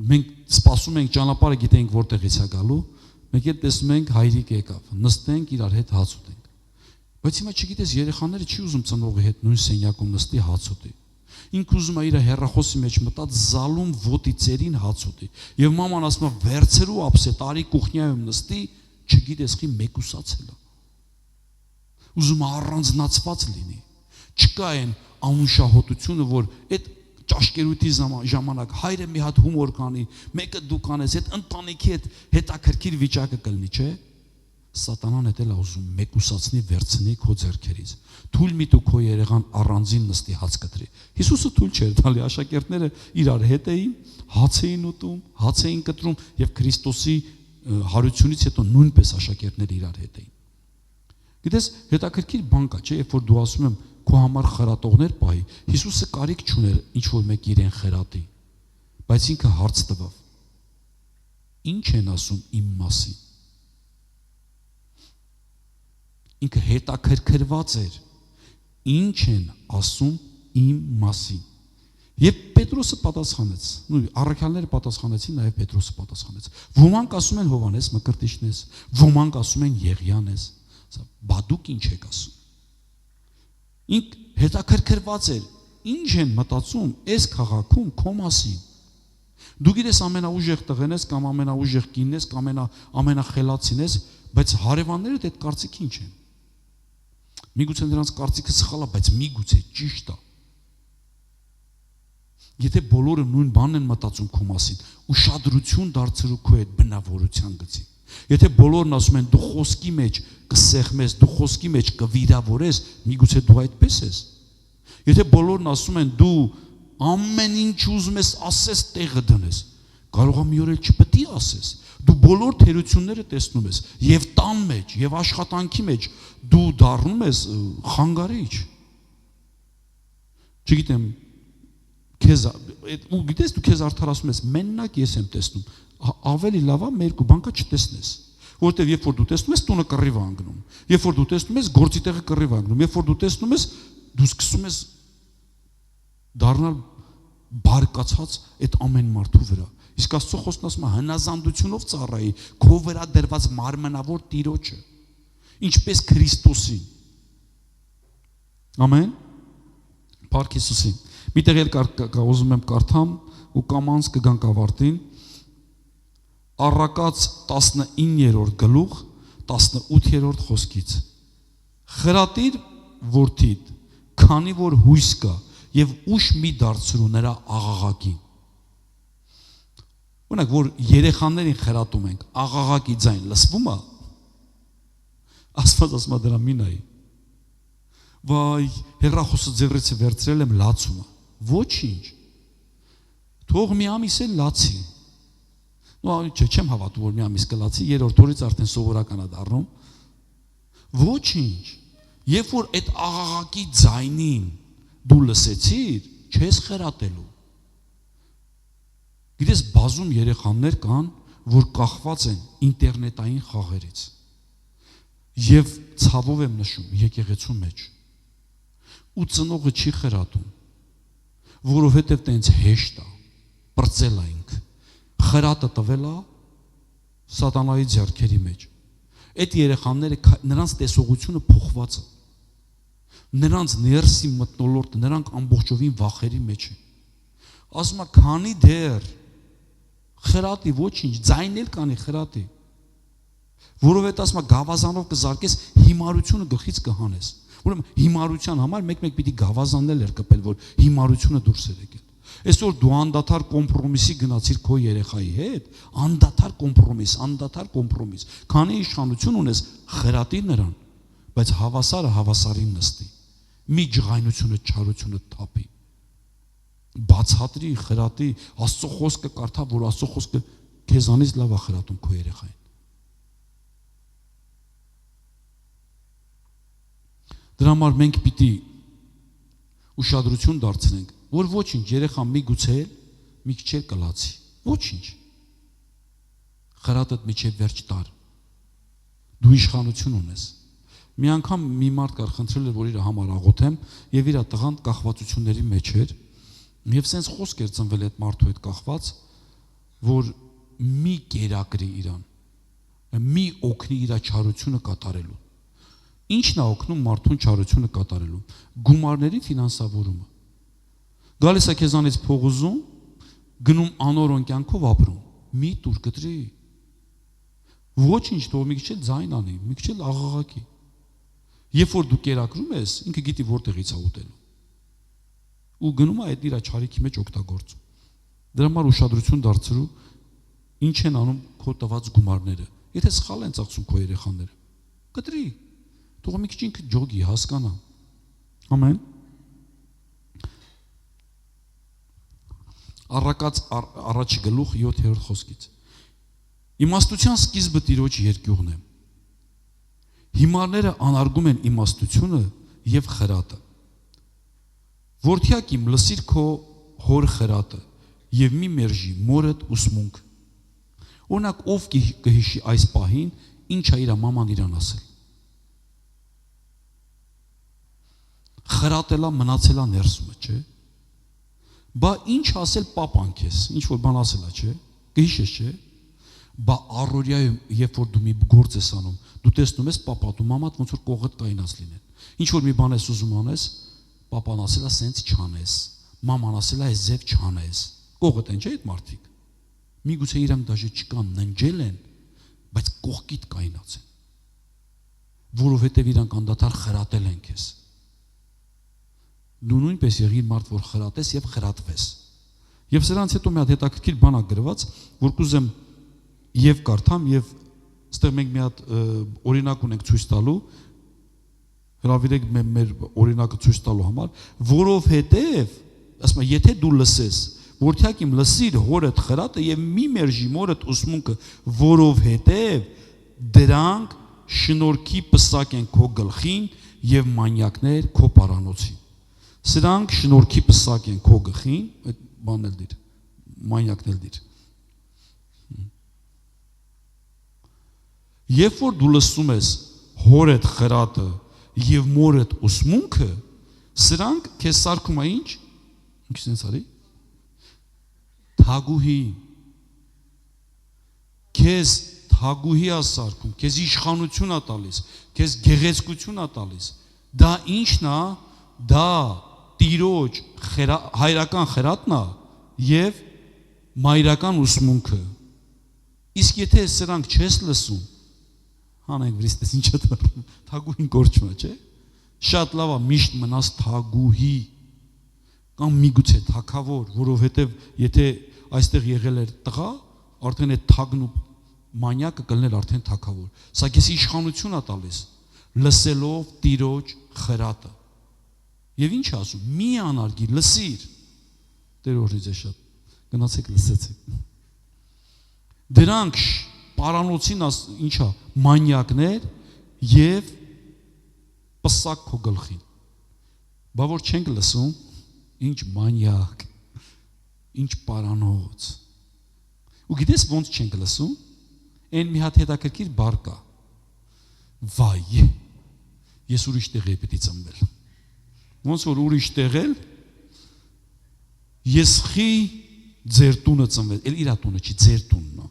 Մենք սպասում ենք, ճանապարհը գիտենք որտեղից է գալու, մենք էլ տեսնում ենք հայրիկ եկավ, նստենք իրար հետ հաց ուտենք։ Բայց հիմա չգիտես, երեխաները չի ուզում ծնողի հետ նույն սենյակում նստի հաց ուտի։ Ինքը ուզում է իր հեռախոսի մեջ մտած զալում ոտի ծերին հաց ուտի։ Եվ մաման ասում է վերցերու ապսե տարի կուխնյայում նստի, չգիտես խի մեկուսացել է։ Ուզում է առանձնացված լինի։ Չկա այն անուշահոտությունը, որ այդ ճաշկերույթի ժամանակ հայրը մի հատ հումոր կանի, մեկը դու կանես, այդ ընտանիքի հետ հետաքրքիր վիճակը կլինի, չէ՞։ Սատանան հետ էլ ուզում մեկուսացնի վերցնի քո ձեռքերից։ Թույլ մի դու քո երեխան առանձին նստի հաց կտրի։ Հիսուսը թույլ չէր տալի, աշակերտները իրար հետ էին, հաց էին ուտում, հաց էին կտրում եւ Քրիստոսի հարությունից հետո նույնպես աշակերտները իրար հետ էին։ Գիտես, հետաքրքիր բան կա, չէ՞, երբ որ դու ասում եմ քո համար խրատողներ պահի, Հիսուսը կարիք չուներ ինչ որ մեկ իրեն խրատի, բայց ինքը հարց տվավ. Ինչ են ասում իմ մասին։ Ինքը հետաքրքրված էր, ինչ են ասում իմ մասին։ Եվ Պետրոսը պատասխանեց, առաքյալները պատասխանեցին, նաև Պետրոսը պատասխանեց։ Ոմանք ասում են Հովհաննես Մկրտիչն ես, ոմանք ասում են Եղիան ես, բա դուք ինչ եք ասում։ Ինք հետաքրքրված էր, ինչ են մտածում այս քաղաքում քո մասին։ Դու գիտես ամենաուժեղ տղեն ես կամ ամենաուժեղ կինն ես կամ ամենախելացին ես, բայց հարևաններդ այդ կարծիք ինչ են։ Միգուցե նրանց կարծիքը սխալ է, բայց միգուցե ճիշտ է։ Եթե բոլորը նույն բանն են մտածում քո մասին, ուշադրություն դարձրու քո այդ բնավորության գծին։ Եթե բոլորն ասում են դու խոսքի մեջ կսեղմես, դու խոսքի մեջ կվիրավորես, միգուցե դու այդպես ես։ Եթե բոլորն ասում են դու ամեն ինչ ուզում ես ասես տեղը դնես, կարող է մի օր էլ չպետք է ասես։ Դու բոլոր թերությունները տեսնում ես, եւ տան մեջ, եւ աշխատանքի մեջ դու դառնում ես խանգարիչ։ Չգիտեմ, քեզ ու գիտես դու քեզ արդարացնում ես, մենակ ես եմ տեսնում, ավելի լավ է մեր երկու բանկա չտեսնես, որովհետեւ երբ որ դու տեսնում ես տունը կռիվ անգնում, երբ որ դու տեսնում ես գործի տեղը կռիվ անգնում, երբ որ դու տեսնում ես դու սկսում ես դառնալ բարկացած այդ ամեն մարդու վրա։ Իսկ Աստծո խոսքն ասում է հնազանդությունով ծառայի քո վրա դրված մարմնավոր Տիրոջը, ինչպես Քրիստոսին։ Ամեն։ Փառք Հիսուսին։ Միտեղ էլ ուզում եմ կարդամ ու կամանց կգանք ավարտին։ Առակաց 19-րդ գլուխ 18-րդ խոսքից։ Խրատիր որդիդ, քանի որ հույս կա եւ ուշ մի դարձրու նրա աղաղակին։ Օրինակ, որ երեխաներին խրատում ենք, աղաղակի ձայն լսվում է։ Աստված ասում է դրա մի նայի։ Վայ, հեռախոսը ձեռից վերցրել եմ, լացում է։ Ոչինչ։ Թող մի ամիս էլ լացի։ Չեմ հավատում, որ մի ամիս կլացի, երրորդ օրից արդեն սովորական է դառնում։ Ոչինչ։ Երբ որ այդ աղաղակի ձայնին դու լսեցիր, չես խրատելու։ Գիտես, բազում երեխաներ կան, որ կախված են ինտերնետային խաղերից։ Եվ ցավով եմ նշում, եկեղեցու մեջ։ Ու ծնողը չի խրատում, որովհետև տենց հեշտ է, պրծել է ինքը։ Խրատը տվել է սատանայի ձեռքերի մեջ։ Այդ երեխաները, նրանց տեսողությունը փոխված է։ Նրանց ներսի մթնոլորտը, նրանք ամբողջովին վախերի մեջ են։ Ասում է, քանի դեռ խրատի, ոչինչ, ձայն էլ կանի խրատի։ Որովհետև ասում է, գավազանով կզարկես, հիմարությունը գլխից կհանես։ Ուրեմն հիմարության համար մեկ-մեկ պիտի գավազաններ էր կպել, որ հիմարությունը դուրս էր եկել։ Այսօր դու անդադար կոմպրոմիսի գնացիր քո երեխայի հետ, անդադար կոմպրոմիս։ Քանի իշխանություն ունես, խրատի նրան, բայց հավասարը հավասարին նստի։ Մի ջղայնությունը, չարությունը թափի։ Բացատրի, խրատի, Աստծո խոսքը կարդա, որ Աստծո խոսքը քեզանից լավ է խրատում քո երեխային։ Դրա համար մենք պիտի ուշադրություն դարձնենք, որ ոչինչ երեխան միգուցե մի քիչ կլացի, ոչինչ։ Խրատդ միջև վերջ տար։ Դու իշխանություն ունես։ Մի անգամ մի մարդ կար խնդրել էր, որ իր համար աղոթեմ, եւ իր տղան կախվածությունների մեջ էր, եւ սենց խոսք էր ծնվել այդ մարդու հետ կախված, որ մի կերակրի իրան, մի օգնի իր չարությունը կատարելու։ Ինչն է օգնում մարդուն չարությունը կատարելու։ Գումարների ֆինանսավորումը։ Գալիս է քեզանից փող ուզում, գնում անորոն կյանքով ապրում։ Մի տուր կտրի։ Ոչինչ, թող մի քիչ էլ ձայն անի, մի քիչ էլ աղաղակի։ Երբ որ դու կերակրում ես, ինքը գիտի որտեղից է ուտելու։ Ու գնում է այդ իր չարիքի մեջ օգտագործում։ Դրա համար ուշադրություն դարձրու, ինչ են անում քո տված գումարները։ Եթե սխալ են ծախսում քո երեխաները, կտրի։ Թող մի քիչ ինքը ջոգի, հասկանա։ Ամեն։ Առակաց առաջի գլուխ 7-րդ խոսքից։ Իմաստության սկիզբը Տիրոջ երկյուղն է։ Հիմարները անարգում են իմաստությունը եւ խրատը։ Որդյակ իմ լսիր քո հոր խրատը եւ մի մերժի մորդ ուսմունք։ Օրինակ ով կհիշի այս պահին ինչ է իր մաման իրան ասել։ Խրատելա մնացելա ներսումը, չէ։ Բա ինչ ասել պապան քեզ, ինչ որ բան ասելա, չէ։ Կհիշես, չէ։ Բա առօրյայում երբ որ դու մի գործ ես անում, դու տեսնում ես պապա, դու մամատ ոնց որ կողդ կայնած լինեն։ Ինչ որ մի բան ես ուզում անես, պապան ասելա սենց չանես, մաման ասելա այս ձև չանես։ Կողդ են, չէ՞ այդ մարդիկ։ Միգուցե իրանք դաժե չկան, ննջել են, բայց կողքիդ կայնած են։ Որովհետև իրանք անդադար խրատել են քեզ։ Դու նույնպես եղիր մարդ, որ խրատես եւ խրատվես։ Եվ սրանց հետո մի հատ հետաքրքիր բան ա գրված, որ կուզեմ եւ կարդամ եւ այստեղ մենք մի հատ օրինակ ունենք ցույց տալու, հրավիրեք մեր օրինակը ցույց տալու համար, որովհետեւ, ասում եմ, եթե դու լսես, որդյակ իմ լսիր հորդ խրատը եւ մի մերժի մորդ ուսմունքը, որովհետեւ դրանք շնորհքի պսակ են քո գլխին եւ մանյակներ քո պարանոցին։ Սրանք շնորհքի պսակ են քո գլխին, այդ բանն էլ դիր, մանյակն էլ դիր։ Երբ որ դու լսում ես հորդ խրատը եւ մորդ ուսմունքը, սրանք քեզ սարքում է ինչ։ Ինչ sense արի։ Թագուհի։ Քեզ թագուհի է սարքում, քեզ իշխանություն է տալիս, քեզ գեղեցկություն է տալիս։ Դա ինչն է։ Դա տիրոջ հայրական խրատն է եւ մայրական ուսմունքը։ Իսկ եթե սրանք չես լսում, հանենք վրիստես ինչ է դառնում, թագուհին կորչում է, չէ՞։ Շատ լավ է միշտ մնաս թագուհի կամ միգուցե թագավոր, որովհետեւ եթե այստեղ եղել էր տղա, արդեն այդ թագն ու մանյակը կլներ արդեն թագավոր։ Սա քեզ իշխանություն է տալիս, լսելով տիրոջ խրատը։ Եվ ինչ ասում, մի անարգի, լսիր, Տեր օրհնի ձեզ շատ, գնացեք լսեցեք։ Դրանք պարանոցին ինչա, մանյակներ և պսակ քո գլխին։ Բա որ չենք լսում, ինչ մանյակ, ինչ պարանոց։ Ու գիտես ոնց չենք լսում, են մի հատ հետաքրքիր բառ կա, վայ, ես ուրիշ տեղ եմ պիտի ծնվել։ Ոնց որ ուրիշ տեղել, ես խի ձեր տունը ծնվել, էլ իրա տունը չի, ձեր տունն է։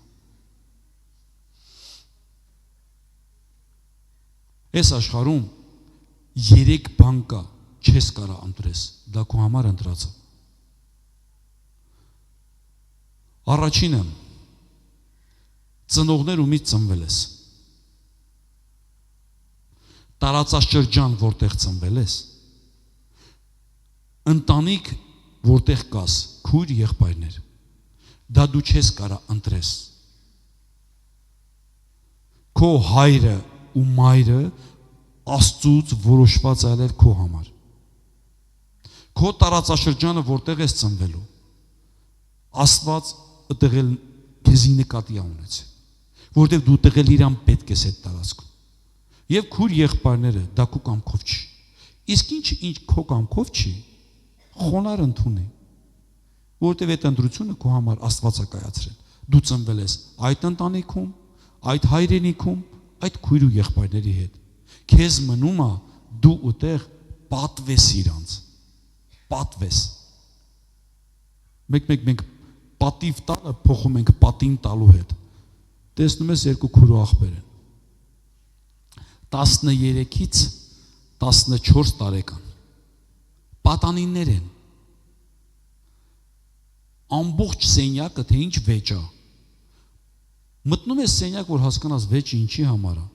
Այս աշխարհում 3 բան կա, չես կարա ընտրես, դա քո համար ընտրած է։ Առաջինը, ծնողներ ումից ծնվել ես։ Տարածաշրջան, որտեղ ծնվել ես։ Ընտանիք, որտեղ կաս, քույր եղբայրներ, դա դու չես կարա ընտրես։ Քո հայրը ու մայրը Աստծուց որոշված այլել քո համար։ Քո տարածաշրջանը, որտեղ ես ծնվելու, Աստված ըտեղել քեզի նկատի ունեցել, որտեղ դու տղել իրան պետք ես այդ տարածքում։ Եվ քույր եղբայրները դա քո կամքով չի։ Իսկ ինչ քո կամքով չի, խոնար ընդունի, որտեղ այդ ընտրությունը քո համար Աստված է կայացրել։ Դու ծնվել ես այդ ընտանիքում, այդ հայրենիքում, այդ քույր ու եղբայրների հետ։ Քեզ մնում է դու ուտեղ պատվես իրանց։ Պատվես։ Մենք պատիվ տալը փոխում ենք պատին տալու հետ։ Տեսնում ես երկու քույր ու աղբեր են։ 13-ից 14 տարեկան։ Պատանիներ են։ Ամբողջ սենյակը թե ինչ վեճ է։ Մտնում ես սենյակ, որ հասկանաս վեճը ինչի համար է։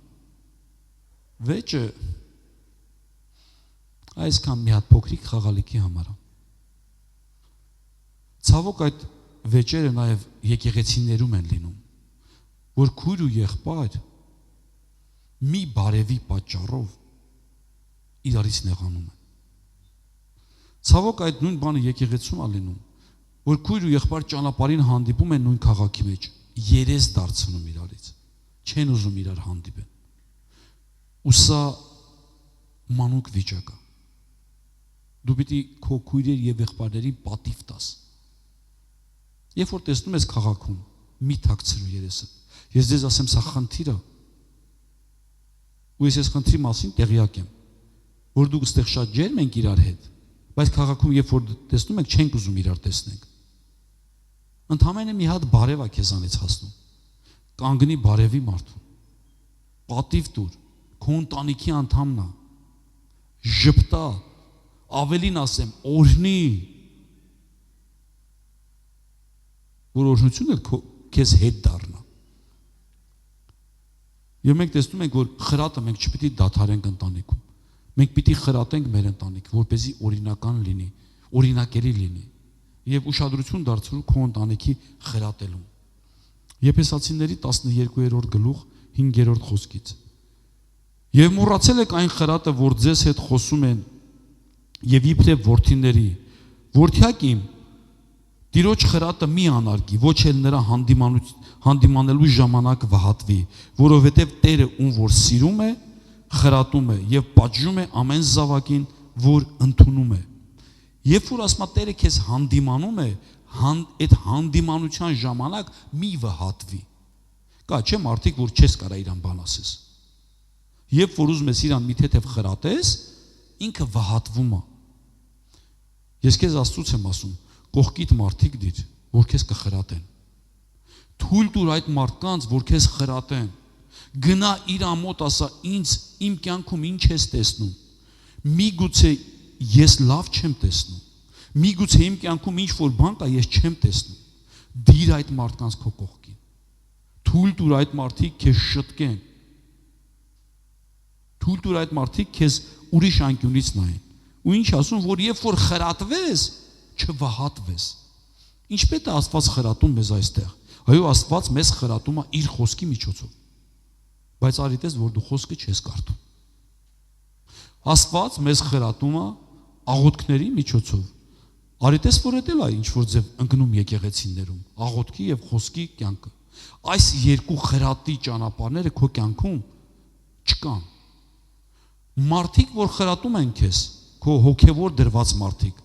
Վեճը այսքան մի հատ փոքրիկ խաղալիքի համար է։ Ցավոք այդ վեճերը նաև եկեղեցիներում են լինում, որ քույր ու եղբայր մի բարևի պատճառով իրարից նեղանում են։ Ցավոք այդ նույն բանը եկեղեցում է լինում, որ քույր ու եղբայր ճանապարհին հանդիպում են նույն քաղաքի մեջ, երես դարձնում իրարից, չեն ուզում իրար հանդիպեն։ Ու սա մանուկ վիճակ է։ Դու պիտի քո քույրեր եւ եղբայրներին պատիվ տաս։ Երբ որ տեսնում ես քաղաքում, մի թաքցրու երեսը։ Ես ձեզ ասեմ, սա խնդիր է։ Ու ես խնդրի մասին տեղյակ եմ, որ դուք այստեղ շատ ջերմ ենք իրար հետ, բայց քաղաքում երբ որ տեսնում եք, չենք ուզում իրար տեսնենք։ Ընդհանրապես մի հատ բարև է քեզանից հասնում։ Կանգնի բարևի մարդուն։ Պատիվ տուր, քո ընտանիքի անդամն է։ Ժպտա, ավելին ասեմ, օրհնի։ Որ օրհնությունը քեզ հետ դառնա։ Եվ մենք տեսնում ենք, որ խրատը մենք չպիտի դադարենք ընտանիքում։ Մենք պիտի խրատենք մեր ընտանիքը, որպեսզի օրինական լինի, օրինակելի լինի եւ ուշադրություն դարձրու քո ընտանիքի խրատելուն։ Եփեսացիների 12-րդ գլուխ 5-րդ խոսքից։ Եվ մոռացել եք այն խրատը, որ ձեզ հետ խոսում են եւ իբրև որդիների, որդյակ իմ, Տիրոջ խրատը մի անարգի, ոչ էլ նրա հանդիմանելու ժամանակ վհատվի, որովհետև Տերը ում որ սիրում է, խրատում է եւ պատժում է ամեն զավակին, որ ընդունում է։ Երբ որ ասма Տերը քեզ հանդիմանում է, այդ հանդիմանության ժամանակ մի վհատվի։ Կա չէ մարդիկ, որ չես կարա իրան բան ասես։ Երբ որ ուզում ես իրան մի թեթև խրատես, ինքը վհատվում է։ Ես քեզ Աստծուց եմ ասում, կողքիդ մարդիկ դիր, որ քեզ կխրատեն։ Թույլ տուր այդ մարդկանց, որ քեզ խրատեն։ Գնա իր մոտ ասա, ինձ իմ կյանքում ինչ ես տեսնում։ Միգուցե ես լավ չեմ տեսնում։ Միգուցե իմ կյանքում ինչ որ բան կա, ես չեմ տեսնում։ Դիր այդ մարդկանց քո կողքին։ Թույլ տուր այդ մարդիկ քեզ շտկեն։ Թույլ տուր այդ մարդիկ քեզ ուրիշ անկյունից նայեն։ Ու ինչ ասում, որ երբ որ խրատվես, չվհատվես։ Ինչպես է Աստված խրատում մեզ այստեղ։ Այո, Աստված մեզ խրատում է իր խոսքի միջոցով։ Բայց արիտես, որ դու խոսքը չես կարդում։ Աստված մեզ խրատում է աղոթքների միջոցով։ Արիտես, որ դա է ինչ որ ձև ընկնում եկեղեցիներում, աղոթքի եւ խոսքի կյանքը։ Այս երկու խրատի ճանապարհները քո կյանքում չկան։ Մարդիկ, որ խրատում են քեզ, քո հոգևոր դրված մարդիկ,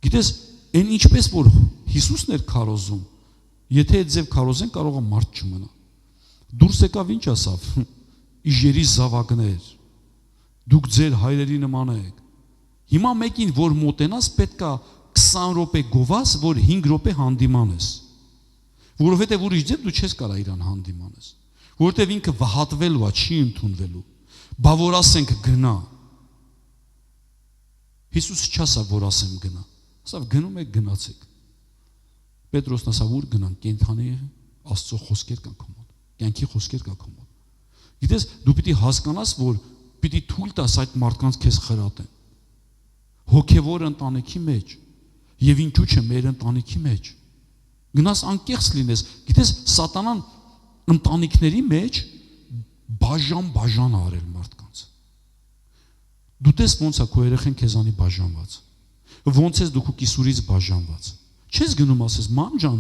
գիտես, այն ինչպես որ Հիսուսն էր քարոզում, եթե այդ ձև քարոզեն, կարող է մարդ չմնա։ Դուրս եկավ ինչ ասավ. Իժերի զավակներ, դուք ձեր հայրերի նման եք։ Հիմա մեկին, որ մոտենաս, պետքա 20 րոպե գովաս, որ 5 րոպե հանդիմանես։ Որովհետև ուրիշ ձև դու չես կարա իրան հանդիմանես։ Որովհետև ինքը վհատվելու է, չի ընդունվելու։ Բա որ ասենք գնա։ Հիսուսը չասավ, որ ասեմ գնա։ Ասավ գնում եք, գնացեք։ Պետրոսն ասավ, որ գնանք, կենթանի Աստծո խոսքեր կան քո մոտ, կյանքի խոսքեր կա քո մոտ։ Գիտես, դու պիտի հասկանաս, որ պիտի թույլ տաս այդ մարդկանց քեզ խրատեն։ Հոգևոր ընտանիքի մեջ եւ ինչու՞ չէ մեր ընտանիքի մեջ։ Գնաս անկեղծ լինես։ Գիտես, սատանան ընտանիքների մեջ բաժան արել մարդկանց։ Դու տես ոնց է քո երեխեն քեզանի բաժանված։ Ոնց ես դու քո կիսուրից բաժանված։ Չես գնում ասես, մամ ջան,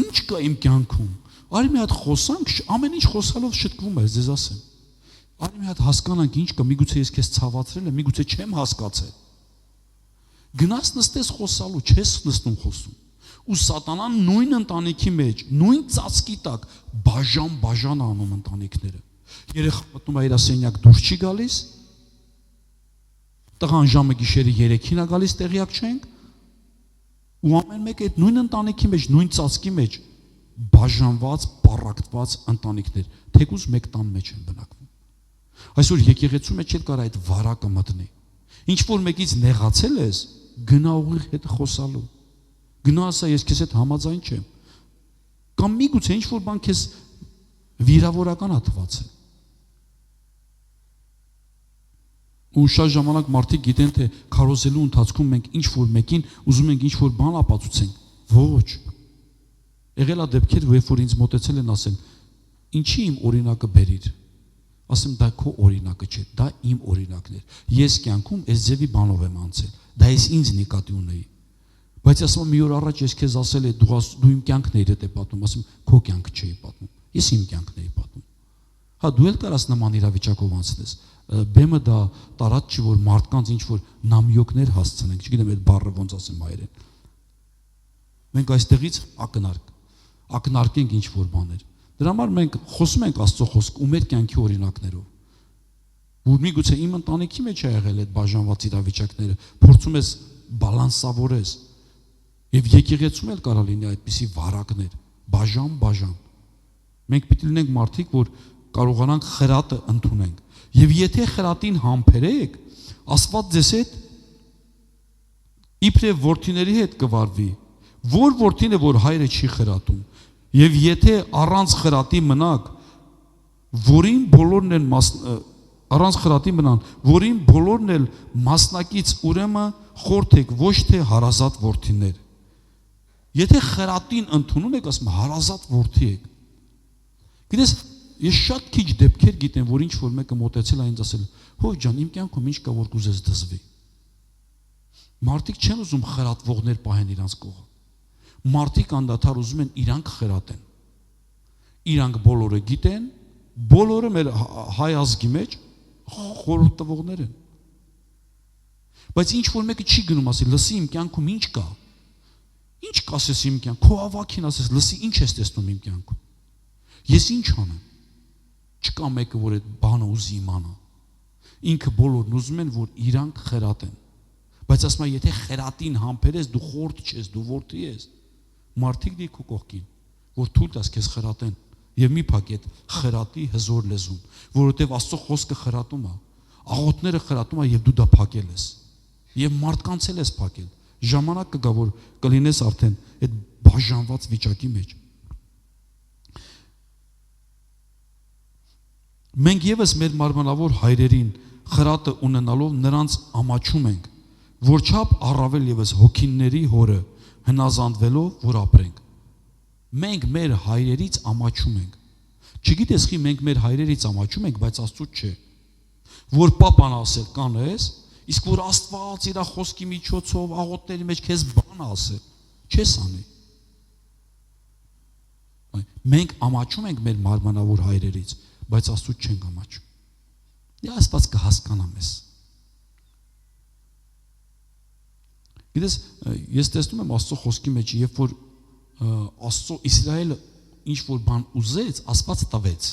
ինչ կա իմ կյանքում։ Արի մի հատ խոսանք, ամեն ինչ խոսալով շտկվում ես, ձեզ ասեմ։ Արի մի հատ հասկանանք ինչ կա, միգուցե ես քեզ ցավացրել եմ, միգուցե չեմ հասկացել։ Գնաս նստես խոսալու, չես նստում խոսում։ Ու սատանան նույն ընտանիքի մեջ, նույն ծածկի տակ բաժան անում ընտանիքները։ Երեխան մտնում է իր սենյակ, դուրս չի գալիս։ Տղան ժամը գիշերը 3-ին է գալիս, տեղյակ չենք։ Ու ամեն մեկ այդ նույն ընտանիքի մեջ, նույն ծածկի մեջ բաժանված, պառակտված ընտանիքներ, թեկուզ մեկ տան մեջ են բնակվում։ Այսօր եկեղեցու մեջ էլ կար այդ վարակը մտնի։ Ինչ որ մեկից նեղացել ես, գնա ուղիղ հետ խոսալու։ Գնա ասա, ես քեզ հետ համաձայն չեմ։ Կամ միգուցե ինչ որ բան քեզ վիրավորական է թվացել։ Ու շատ ժամանակ մարդիկ գիտեն, թե քարոզելու ընթացքում մենք ինչ որ մեկին ուզում ենք ինչ որ բան ապացուցենք։ Ոչ։ Եղել է դեպքեր, երբ որ ինձ մոտեցել են ասել, ինչի իմ օրինակը բերիր։ Ասեմ, դա քո օրինակը չէ, դա իմ օրինակն էր։ Ես կյանքում այս ձևի բանով եմ անցել։ Դա ես ինձ նկատի ունեի։ Բայց ասում եմ, մի օր առաջ ես քեզ ասել եմ, դու իմ կյանքն էիր հետ պատմում, ասում քո կյանքը չէի պատմում։ Ես իմ կյանքն էի պատմում։ Հա դու էլ կարաս նման իրավիճակով անցնես։ Բեմը դա տարած չի, որ մարդկանց ինչ որ նամյոկներ հասցնենք, չգիտեմ այդ բառը ոնց ասեմ հայերեն։ Մենք այստեղից ակնարկենք ինչ որ բաներ։ Դրա համար մենք խոսում ենք Աստծո խոսք ու մեր կյանքի օրինակներով։ Որ միգուցե իմ ընտանիքի մեջ է եղել այդ բաժանված իրավիճակները, փորձում ես բալանսավորես։ Եվ եկեղեցում էլ կարող լինի այդպիսի վարակներ, բաժան։ Մենք պիտի լինենք մարդիկ, որ կարողանանք խրատը ընդունենք։ Եվ եթե խրատին համբերեք, Աստված ձեզ հետ իբրև որդիների հետ կվարվի, որ որդին է, որ հայրը չի խրատում։ Եվ եթե առանց խրատի մնաք, որին բոլորն էլ մասնակից ուրեմն խորթ եք, ոչ թե հարազատ որդիներ։ Եթե խրատին ընդունում եք, ասում հարազատ որդի եք։ Գիտես, ես շատ քիչ դեպքեր գիտեմ, որ ինչ որ մեկը մոտեցել է ինձ ասել, հո ջան, իմ կյանքում ինչ կա, որ կուզես դզվի։ Մարդիկ չեն ուզում խրատվողներ պահեն իրանց կողը։ Մարդիկ անդադար ուզում են իրանք խրատեն։ Իրանք բոլորը գիտեն, բոլորը մեր հայ ազգի մեջ խորհուրդ տվողներ են։ Բայց ինչ որ մեկը չի գնում ասի, լսի իմ կյանքում ինչ կա։ Ինչ կասես իմ կյանքում, քո ավակին ասես, լսի ինչ ես տեսնում իմ կյանքում։ Ես ինչ անեմ։ Չկա մեկը, որ այդ բանը ուզի իմանա։ Ինքը բոլորն ուզում են, որ իրանք խրատեն։ Բայց ասում եմ, եթե խրատին համբերես, դու խորտ չես, դու որդի ես։ Մարդիկ դի քո կողքին, որ թույլ տաս քեզ խրատեն, եւ մի փակ այդ խրատի հզոր լեզուն, որովհետեւ Աստծո խոսքը խրատում է, աղոթները խրատում է եւ դու դա փակել ես։ Եվ մարդկանց էլ ես փակել։ Ժամանակ կգա, որ կլինես արդեն այդ բաժանված վիճակի մեջ։ Մենք եւս մեր մարմնավոր հայրերին խրատը ունենալով նրանց ամաչում ենք, որչափ առավել եւս հոգիների հորը հնազանդվելով, որ ապրենք։ Մենք մեր հայրերից ամաչում ենք։ Չգիտես խի մենք մեր հայրերից ամաչում ենք, բայց Աստծուց չէ։ Որ պապան ասել կանես, իսկ որ Աստված իր խոսքի միջոցով աղոթների մեջ քեզ բան ասել, չես անի։ Մենք ամաչում ենք մեր մարմնավոր հայրերից, բայց Աստծուց չենք ամաչում։ Դե Աստված կհասկանա մեզ։ Գիտես, ես տեսնում եմ Աստծո խոսքի մեջ, երբ որ Աստծո Իսրայելը ինչ որ բան ուզեց, Աստված տվեց։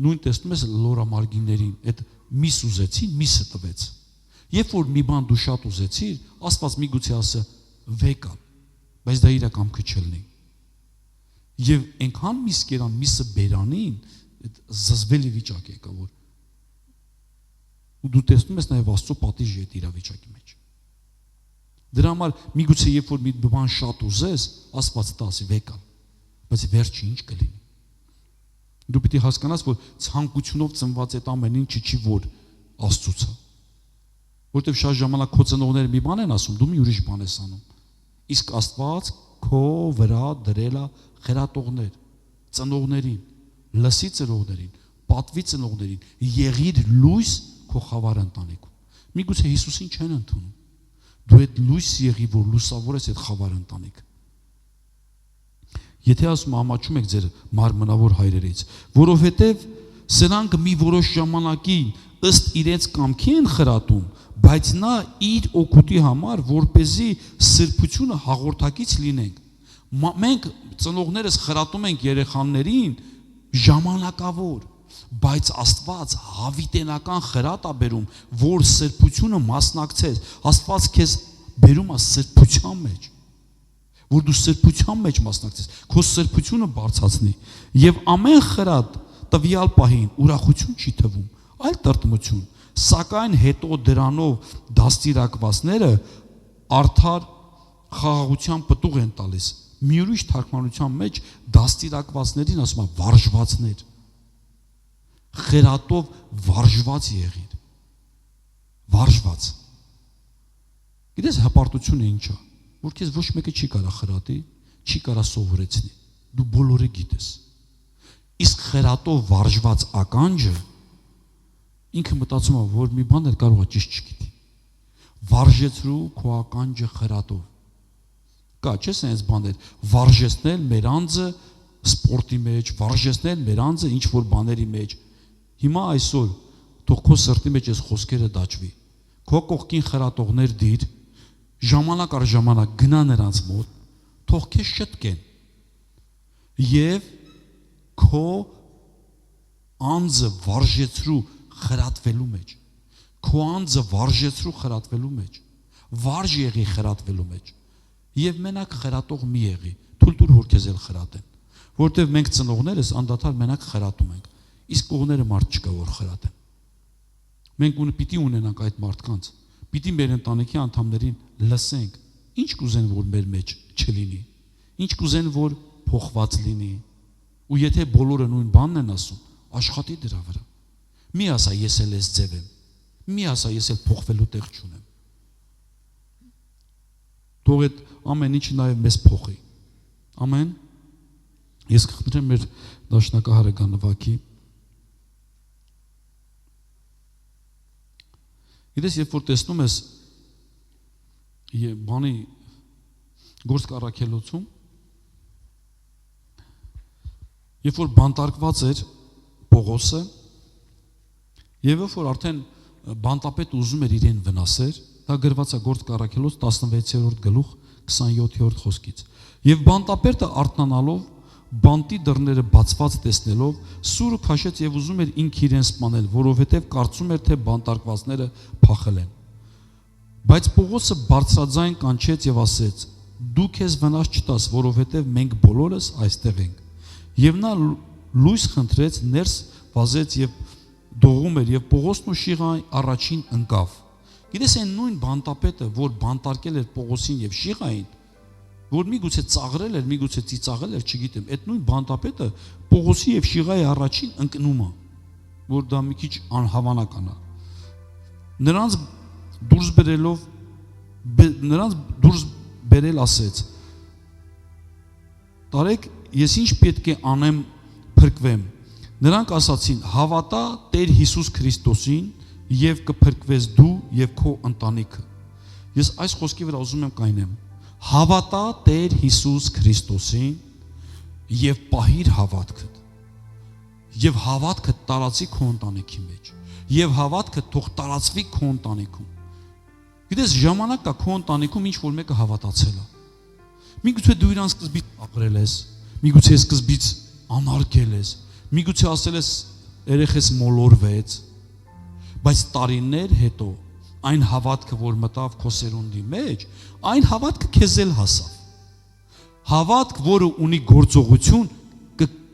Նույն տեսնում ես լորամարգիներին, այդ միս ուզեցին, միսը տվեց։ Երբ որ մի բան դու շատ ուզեցիր, Աստված միգուցե ասը վեկա, բայց դա իր կամքը չլինի։ Եվ այնքան միս կերան միսը բերանին, այդ զզվելի վիճակ եկա, որ ու դու տեսնում ես նաև Աստծո պատիժը այդ իրավիճակի մեջ։ Դրա համար միգուցե երբ որ մի բան շատ ուզես, Աստված տասի վեկա, բայց վերջը ինչ կլինի։ Դու պիտի հասկանաս, որ ցանկությունով ծնված այդ ամեն ինչը չի որ Աստծուց է։ Որտեվ շատ ժամանակ քո ծնողները մի բան են ասում, դու մի ուրիշ բան ես անում։ Իսկ Աստված քո վրա դրել է խրատողներ, ծնողներին, լսի ծնողներին, պատվի ծնողներին, եղիր լույս քո խավար ընտանիքում։ Միգուցե Հիսուսին չեն ընդունում։ Դու այդ լույս եղի, որ լուսավորես այդ խավար ընտանիքը։ Եթե ասում ամաչում եք ձեր մարմնավոր հայրերից, որովհետև սրանք մի որոշ ժամանակին ըստ իրենց կամքի են խրատում, բայց նա իր օգուտի համար, որպեսզի սրբությունը հաղորդակից լինենք։ Մենք ծնողներս խրատում ենք երեխաներին ժամանակավոր, բայց Աստված հավիտենական խրատ է բերում, որ սրբությունը մասնակցես։ Աստված քեզ բերում է սրբության մեջ, որ դու սրբության մեջ մասնակցես, քո սրբությունը բարձրացնի, եւ ամեն խրատ տվյալ պահին ուրախություն չի թվում, այլ տրտմություն, սակայն հետո դրանով դաստիարակվածները արդար խաղաղության պտուղ են տալիս։ Մի ուրիշ թարգմանության մեջ դաստիարակվածներին ասում է վարժվածներ։ Խրատով վարժված եղիր։ Վարժված։ Գիտես հպարտությունը ինչ է, որ քեզ ոչ մեկը չի կարա խրատի, չի կարա սովորեցնի։ Դու բոլորը գիտես։ Իսկ խրատով վարժված ականջը ինքը մտածում է, որ մի բան էլ կարող է ճիշտ չգիտի։ Վարժեցրու քո ականջը խրատով։ Կա, չես այնպես բաներ, վարժեցնել մեր անձը սպորտի մեջ, վարժեցնել մեր անձը ինչ որ բաների մեջ։ Հիմա այսօր թող քո սրտի մեջ այս խոսքերը դաջվի։ Քո կողքին խրատողներ դիր, ժամանակ առ ժամանակ գնա նրանց մոտ, թող քեզ շտկեն։ Եվ քո անձը վարժեցրու խրատվելու մեջ։ Քո անձը վարժեցրու խրատվելու մեջ։ Վարժ եղի խրատվելու մեջ։ Եվ մենակ խրատող մի եղի, թույլ տուր որ քեզ էլ խրատեն, որովհետև մենք ծնողներս անդադար մենակ խրատում ենք, իսկ կողները մարդ չկա որ խրատեն։ Մենք պիտի ունենանք այդ մարդկանց, պիտի մեր ընտանիքի անդամներին լսենք, ինչ կուզեն որ մեր մեջ չլինի, ինչ կուզեն որ փոխված լինի, ու եթե բոլորը նույն բանն են ասում, աշխատի դրա վրա։ Մի ասա ես էլ ես ձև եմ, մի ասա ես էլ փոխվելու տեղ չունեմ։ Թող այդ ամեն ինչը նաև մեզ փոխի։ Ամեն։ Ես կխնդրեմ մեր դաշնակահարը գա նվագի։ Գիտես, երբ որ տեսնում ես բանի գործ կառաքելոցում, երբ որ բանտարկված էր Պողոսը, եւ երբ որ արդեն բանտապետը ուզում էր իրեն վնասեր, դա գրված է գործ կառաքելոց 16-րդ գլուխ 27-րդ խոսքից։ Եվ բանտապետը արթնանալով, բանտի դռները բացված տեսնելով, սուրը քաշեց եւ ուզում էր ինքը իրեն սպանել, որովհետեւ կարծում էր, թե բանտարկվածները փախել են։ Բայց Պողոսը բարձրաձայն կանչեց եւ ասեց. «Դու քեզ վնաս չտաս, որովհետեւ մենք բոլորս այստեղ ենք»։ Եվ նա լույս խնդրեց, ներս վազեց եւ դողում էր եւ Պողոսն ու Շիղային առաջին ընկավ։ Գիտես այն նույն բանտապետը, որ բանտարկել էր Պողոսին եւ Շիղային, որ միգուցե ծաղրել էր, միգուցե ծիծաղել էր, չգիտեմ, այդ նույն բանտապետը Պողոսի եւ Շիղայի առաջին ընկնում է, որ դա մի քիչ անհավանական է։ Նրանց դուրս բերել ասեց. «Տարեք, ես ինչ պետք է անեմ փրկվեմ»։ Նրանք ասացին. «Հավատա Տեր Հիսուս Քրիստոսին եւ կփրկվես դու եւ քո ընտանիքը»։ Ես այս խոսքի վրա ուզում եմ կայնեմ. հավատա Տեր Հիսուս Քրիստոսին եւ պահիր հավատքդ։ Եվ հավատքը տարածի քո ընտանիքի մեջ։ Եվ հավատքը թող տարածվի քո ընտանիքում։ Գիտես, ժամանակ կա քո ընտանիքում ինչ որ մեկը հավատացել է։ Միգուցե դու իրան սկզբից ապրել ես, միգուցե սկզբից անարգել ես, միգուցե ասել ես երեխես մոլորվեց, բայց տարիներ հետո այն հավատքը, որ մտավ քո սերունդի մեջ, այն հավատքը քեզ էլ հասավ։ Հավատք, որը ունի գործողություն,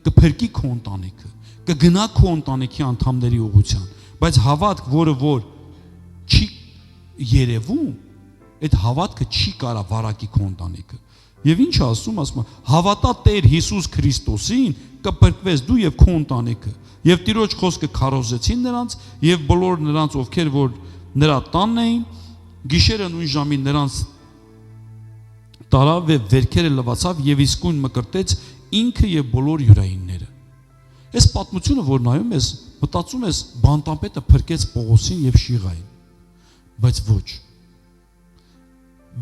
կփրկի քո ընտանիքը, կգնա քո ընտանիքի անդամների ուղղության, բայց հավատք, որը որ չի երևում, այդ հավատքը չի կարա վարակի քո ընտանիքը։ Եվ ինչ ասում, ասում է, հավատա Տեր Հիսուս Քրիստոսին, կփրկվես դու եւ քո ընտանիքը։ Եվ Տիրոջ խոսքը քարոզեցին նրանց, եւ բոլոր նրանց, ովքեր որ նրա տանն էին, գիշերը նույն ժամին նրանց տարավ եւ վերքերը լվացավ եւ իսկույն մկրտեց ինքը եւ բոլոր յուրայինները։ Այս պատմությունը, որ նայում ես, մտածում ես բանտապետը փրկեց Պողոսին եւ Շիղային, բայց ոչ։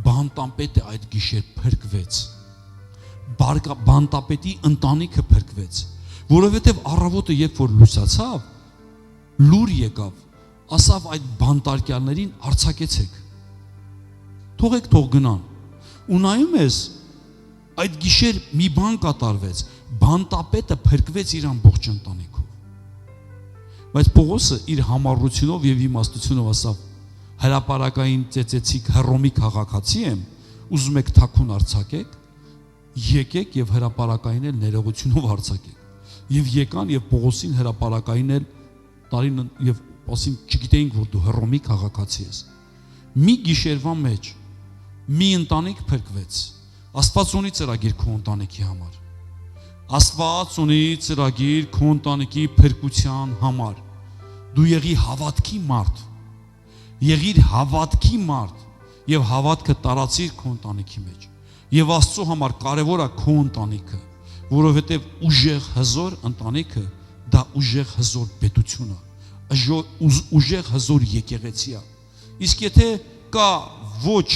Բանտապետը այդ գիշեր փրկվեց։ Բանտապետի ընտանիքը փրկվեց, որովհետեւ առավոտը երբ որ լուսացավ, լուր եկավ, ասավ այդ բանտարկյալներին արձակեցեք։ Թողեք թող գնան։ Ու նայում ես, այդ գիշեր մի բան կատարվեց, բանտապետը փրկվեց իր ամբողջ ընտանիքով։ Բայց Պողոսը իր համառությունով եւ իմաստությունով ասավ. հրապարակային ծեծեցիկ Հռոմի քաղաքացի եմ, ուզում եք թաքուն արձակեք, եկեք եւ հրապարակային էլ ներողությունով արձակեք։ Եվ եկան եւ Պողոսին հրապարակային էլ տարին եւ ասին չգիտեինք որ դու Հռոմի քաղաքացի ես։ Մի գիշերվա մեջ մի ընտանիք փրկվեց։ Աստված ունի ծրագիր քո ընտանիքի համար։ Աստված ունի ծրագիր քո ընտանիքի փրկության համար։ Դու եղի հավատքի մարդ։ Եղիր հավատքի մարդ եւ հավատքը տարածիր քո ընտանիքի մեջ։ Եվ Աստծո համար կարեւոր է քո ընտանիքը, որովհետեւ ուժեղ հզոր ընտանիքը դա ուժեղ հզոր պետություն է, ուժեղ հզոր եկեղեցի է։ Իսկ եթե կա ոչ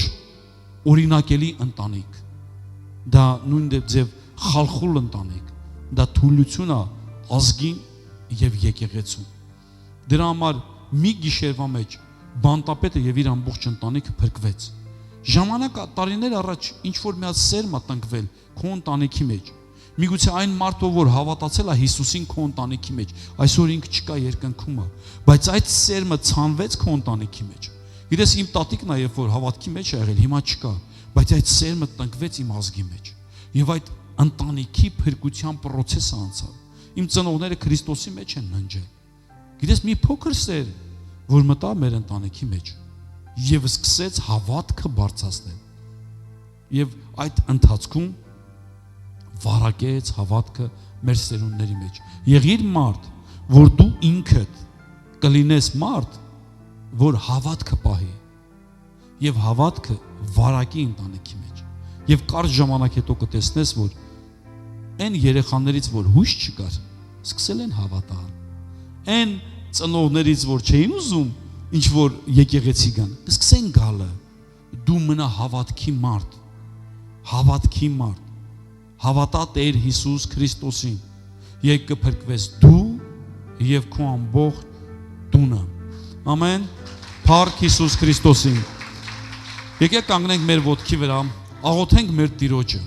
օրինակելի ընտանիք, դա նույն ձև խալխուլ ընտանիք, դա թուլություն է ազգին եւ եկեղեցուն։ Դրա համար մի գիշերվա մեջ բանտապետը եւ իր ամբողջ ընտանիքը փրկվեց։ Ժամանակ տարիներ առաջ ինչ որ մի հատ սեր մա տնկվել քո ընտանիքի մեջ։ Միգուցե այն մարդը, որ հավատացել է Հիսուսին քո ընտանիքի մեջ, այսօր ինքը չկա, երկնքում է, բայց այդ սերմը ցանվեց քո ընտանիքի մեջ։ Գիտես, իմ տատիկն է, երբ որ հավատքի մեջ է եղել, հիմա չկա, բայց այդ սերմը տնկվեց իմ ազգի մեջ։ Եվ այդ ընտանիքի փրկության process-ը անցավ։ Իմ ծնողները Քրիստոսի մեջ են ննջել։ Գիտես, մի փոքր սեր, որ մտա մեր ընտանիքի մեջ եւ սկսեց հավատքը բարձրացնել։ Եվ այդ ընթացքում վարակեց հավատքը մեր սերունդների մեջ։ Եղիր մարդ, որ դու ինքդ կլինես մարդ, որ հավատքը պահի եւ հավատքը վարակի ընտանիքի մեջ։ Եվ կարճ ժամանակ հետո կտեսնես, որ այն երեխաներից, որ հույս չկար, սկսել են հավատալ։ Այն ծնողներից, որ չէին ուզում ինչ որ եկեղեցի գան, կսկսեն գալը։ Դու մնա հավատքի մարդ, հավատքի մարդ, հավատա Տեր Հիսուս Քրիստոսին, եւ կփրկվես դու եւ քո ամբողջ տունը։ Ամեն։ Փառք Հիսուս Քրիստոսին։ Եկեք կանգնենք մեր ոտքի վրա, աղոթենք մեր Տիրոջը։